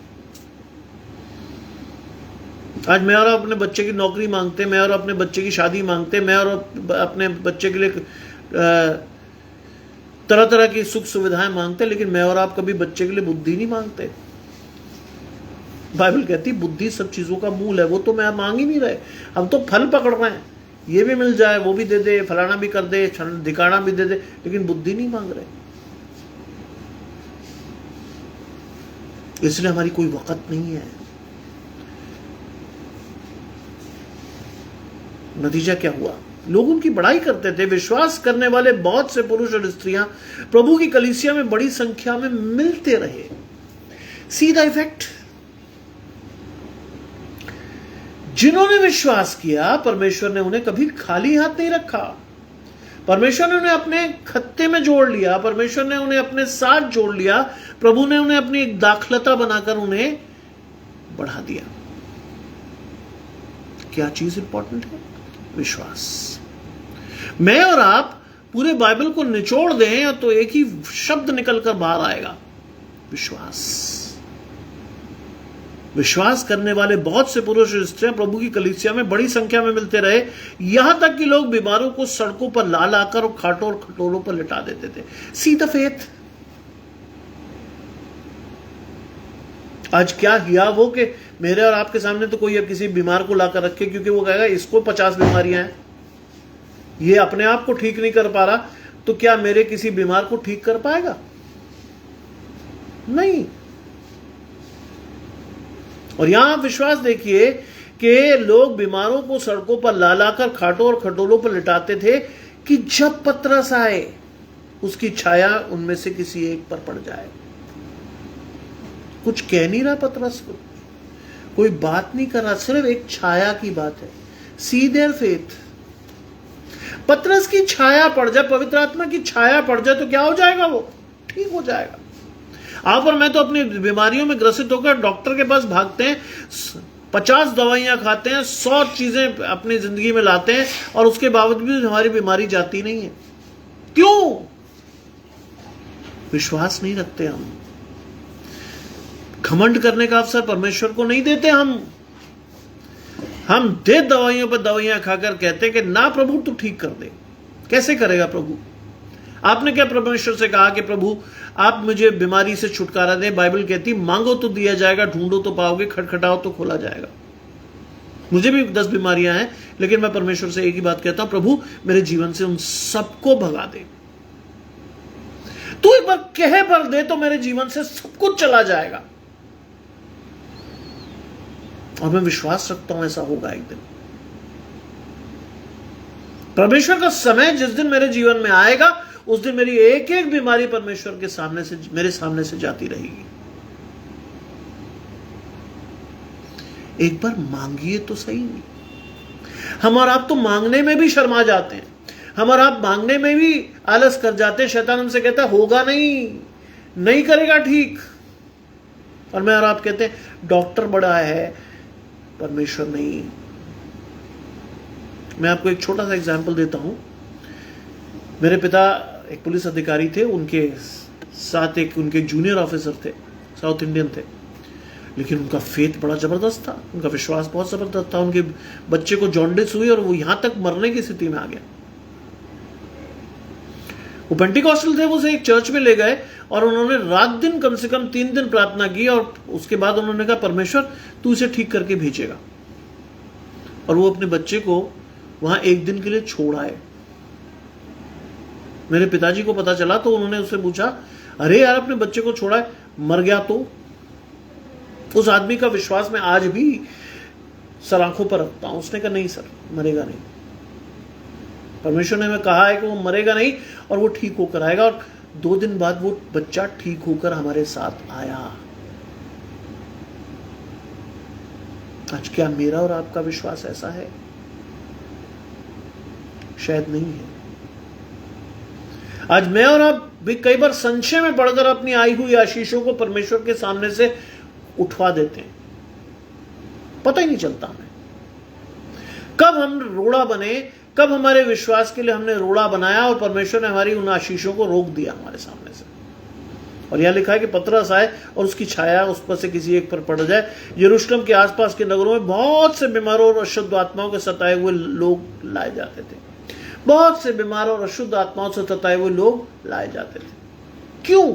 आज मैं और अपने बच्चे की नौकरी मांगते, मैं और अपने बच्चे की शादी मांगते, मैं और अपने बच्चे के लिए तरह तरह की सुख सुविधाएं मांगते, लेकिन मैं और आप कभी बच्चे के लिए बुद्धि नहीं मांगते। बाइबल कहती बुद्धि सब चीजों का मूल है। वो तो मैं मांग ही नहीं रहे, हम तो फल पकड़ रहे हैं। ये भी मिल जाए, वो भी दे दे, फलाना भी कर दे, ढिकाना भी दे दे, लेकिन बुद्धि नहीं मांग रहे। इसलिए हमारी कोई वक़्त नहीं है। नतीजा क्या हुआ? लोग उनकी बड़ाई करते थे। विश्वास करने वाले बहुत से पुरुष और स्त्रियां प्रभु की कलीसिया में बड़ी संख्या में मिलते रहे। See the effect. जिन्होंने विश्वास किया, परमेश्वर ने उन्हें कभी खाली हाथ नहीं रखा। परमेश्वर ने उन्हें अपने खत्ते में जोड़ लिया। परमेश्वर ने उन्हें अपने साथ जोड़ लिया। प्रभु ने उन्हें अपनी एक दाखलता बनाकर उन्हें बढ़ा दिया। क्या चीज इंपॉर्टेंट है? विश्वास। मैं और आप पूरे बाइबल को निचोड़ दें तो एक ही शब्द निकलकर बाहर आएगा, विश्वास। विश्वास करने वाले बहुत से पुरुष और स्त्रियां प्रभु की कलीसिया में बड़ी संख्या में मिलते रहे, यहां तक कि लोग बीमारों को सड़कों पर ला लाकर और खाटों और खटोलों पर लिटा देते थे। See the faith. आज क्या हियाव हो कि मेरे और आपके सामने तो कोई अब किसी बीमार को लाकर रखे, क्योंकि वो कहेगा इसको 50 बीमारियां हैं, ये अपने आप को ठीक नहीं कर पा रहा, तो क्या मेरे किसी बीमार को ठीक कर पाएगा? नहीं। और यहां आप विश्वास देखिए कि लोग बीमारों को सड़कों पर ला लाकर खाटों और खटोलों पर लिटाते थे कि जब पतरस आए उसकी छाया उनमें से किसी एक पर पड़ जाए। कुछ कह नहीं रहा पतरस को, कोई बात नहीं कर रहा, सिर्फ एक छाया की बात है। सी देयर फेथ। पतरस की छाया पड़ जाए, पवित्र आत्मा की छाया पड़ जाए तो क्या हो जाएगा? वो ठीक हो जाएगा। आप और मैं तो अपनी बीमारियों में ग्रसित होकर डॉक्टर के पास भागते हैं, 50 दवाइयां खाते हैं, 100 चीजें अपनी जिंदगी में लाते हैं, और उसके बावजूद भी हमारी बीमारी जाती नहीं है। क्यों? विश्वास नहीं रखते हम। घमंड करने का अवसर परमेश्वर को नहीं देते हम दे दवाइयों पर दवाइयां खाकर कहते हैं कि ना प्रभु तू ठीक कर दे। कैसे करेगा प्रभु? आपने क्या परमेश्वर से कहा कि प्रभु आप मुझे बीमारी से छुटकारा दें? बाइबल कहती मांगो तो दिया जाएगा, ढूंढो तो पाओगे, खटखटाओ तो खोला जाएगा। मुझे भी 10 बीमारियां हैं, लेकिन मैं परमेश्वर से एक ही बात कहता हूं, प्रभु मेरे जीवन से उन सबको भगा दे। तू एक बार कह पर दे तो मेरे जीवन से सब कुछ चला जाएगा। और मैं विश्वास रखता हूं ऐसा होगा एक दिन। परमेश्वर का समय जिस दिन मेरे जीवन में आएगा, उस दिन मेरी एक एक बीमारी परमेश्वर के सामने से, मेरे सामने से जाती रहेगी। एक बार मांगिए तो सही। हम और आप तो मांगने में भी शर्मा जाते हैं, हम और आप मांगने में भी आलस कर जाते हैं। शैतान हमसे कहता है होगा नहीं करेगा ठीक, और मैं और आप कहते हैं डॉक्टर बड़ा है, परमेश्वर नहीं। मैं आपको एक छोटा सा एग्जाम्पल देता हूं। मेरे पिता एक पुलिस अधिकारी थे, उनके साथ एक उनके जूनियर ऑफिसर थे, साउथ इंडियन थे, लेकिन उनका फेथ बड़ा जबरदस्त था, उनका विश्वास बहुत जबरदस्त था। उनके बच्चे को जॉन्डिस हुई और वो यहां तक मरने की स्थिति में आ गया। वो पेंटिकॉस्टल थे, वो उसे एक चर्च में ले गए और उन्होंने रात दिन कम से कम 3 दिन प्रार्थना की और उसके बाद उन्होंने कहा परमेश्वर तू इसे ठीक करके भेजेगा। और वो अपने बच्चे को वहां 1 दिन के लिए छोड़ आए। मेरे पिताजी को पता चला तो उन्होंने उससे पूछा, अरे यार अपने बच्चे को छोड़ा है, मर गया तो? उस आदमी का विश्वास मैं आज भी सर आंखों पर रखता हूं। उसने कहा नहीं सर, मरेगा नहीं, परमेश्वर ने हमें कहा है कि वो मरेगा नहीं और वो ठीक होकर आएगा। और 2 दिन बाद वो बच्चा ठीक होकर हमारे साथ आया। आज क्या मेरा और आपका विश्वास ऐसा है? शायद नहीं है। आज मैं और आप भी कई बार संशय में पड़कर अपनी आई हुई आशीषों को परमेश्वर के सामने से उठवा देते हैं, पता ही नहीं चलता हमें कब हम रोड़ा बने, कब हमारे विश्वास के लिए हमने रोड़ा बनाया और परमेश्वर ने हमारी उन आशीषों को रोक दिया हमारे सामने से। और यह लिखा है कि पतरस आए और उसकी छाया उस पर से किसी एक पर पड़ जाए। यरूशलेम के आसपास के नगरों में बहुत से बीमारों और अशुद्ध आत्माओं के सताए हुए लोग लाए जाते थे। बहुत से बीमार और अशुद्ध आत्माओं से सताए हुए लोग लाए जाते थे। क्यों?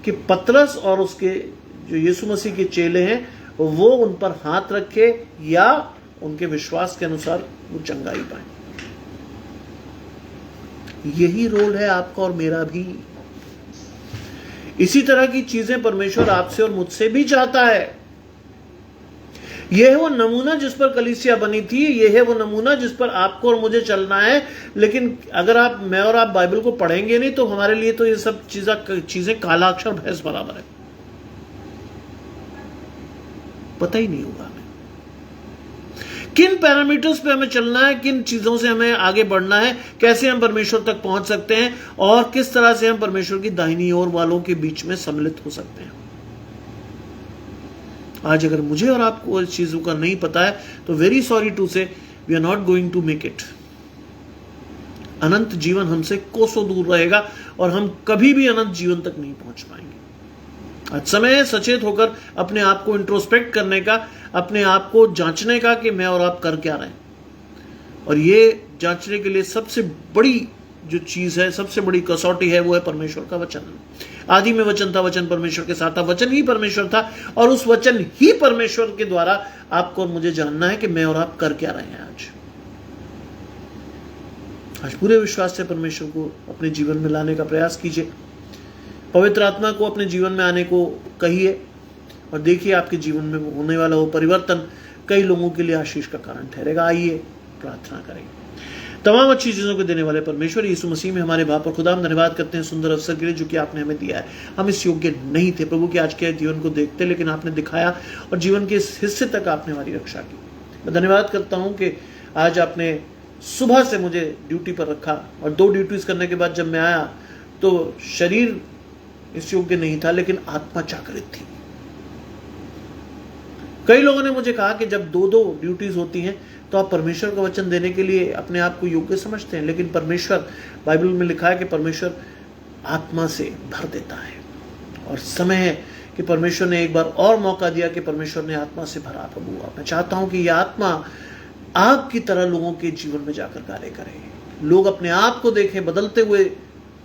कि पतरस और उसके जो यीशु मसीह के चेले हैं वो उन पर हाथ रखे या उनके विश्वास के अनुसार वो चंगाई पाए। यही रोल है आपका और मेरा भी। इसी तरह की चीजें परमेश्वर आपसे और मुझसे भी चाहता है। यह है वो नमूना जिस पर कलीसिया बनी थी, यह है वो नमूना जिस पर आपको और मुझे चलना है। लेकिन अगर मैं और आप बाइबल को पढ़ेंगे नहीं तो हमारे लिए तो ये सब चीजें काला अक्षर भैंस बराबर है, पता ही नहीं होगा हमें किन पैरामीटर्स पे हमें चलना है, किन चीजों से हमें आगे बढ़ना है, कैसे हम परमेश्वर तक पहुंच सकते हैं और किस तरह से हम परमेश्वर की दाहिनी ओर वालों के बीच में सम्मिलित हो सकते हैं। आज अगर मुझे और आपको इस चीजों का नहीं पता है तो very sorry to say we are not going to make it. अनंत जीवन हमसे कोसों दूर रहेगा और हम कभी भी अनंत जीवन तक नहीं पहुंच पाएंगे। आज समय है सचेत होकर अपने आप को इंट्रोस्पेक्ट करने का, अपने आप को जांचने का कि मैं और आप कर क्या रहे हैं। और ये जांचने के लिए सबसे बड़ी जो चीज है, सबसे बड़ी कसौटी है, वो है परमेश्वर का वचन। आदि में वचन था, वचन परमेश्वर के साथ था, वचन ही परमेश्वर था और उस वचन ही परमेश्वर के द्वारा आपको और मुझे जानना है कि मैं और आप कर क्या रहे हैं। आज पूरे विश्वास से परमेश्वर को अपने जीवन में लाने का प्रयास कीजिए। पवित्र आत्मा को अपने जीवन में आने को कहिए और देखिए आपके जीवन में होने वाला वो परिवर्तन कई लोगों के लिए आशीष का कारण ठहरेगा। आइए प्रार्थना करेंगे। तमाम अच्छी चीजों को देने वाले परमेश्वर यीशु मसीह में हमारे बाप और खुदा, हम धन्यवाद करते हैं सुंदर अवसर के लिए जो कि आपने हमें दिया है। हम इस योग्य नहीं थे प्रभु कि आज के जीवन को देखते, लेकिन आपने दिखाया और जीवन के इस हिस्से तक आपने हमारी रक्षा की। मैं धन्यवाद करता हूं कि आज आपने सुबह से मुझे ड्यूटी पर रखा और 2 ड्यूटीज करने के बाद जब मैं आया तो शरीर इस योग्य नहीं था लेकिन आत्मा जागृत थी। कई लोगों ने मुझे कहा कि जब 2-2 ड्यूटीज होती हैं तो आप परमेश्वर का वचन देने के लिए अपने आप को योग्य समझते हैं, लेकिन परमेश्वर, बाइबल में लिखा है कि परमेश्वर आत्मा से भर देता है और समय है कि परमेश्वर ने एक बार और मौका दिया कि परमेश्वर ने आत्मा से भरा। प्रभु मैं चाहता हूं कि यह आत्मा आग की तरह लोगों के जीवन में जाकर कार्य करे। लोग अपने आप को देखें, बदलते हुए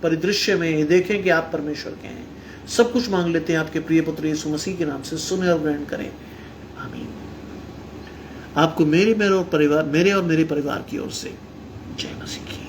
परिदृश्य में देखें कि आप परमेश्वर के हैं। सब कुछ मांग लेते हैं आपके प्रिय पुत्र यीशु मसीह के नाम से, सुने और ग्रहण करें, आमीन। आपको मेरे और मेरे परिवार की ओर से जय मसीह की।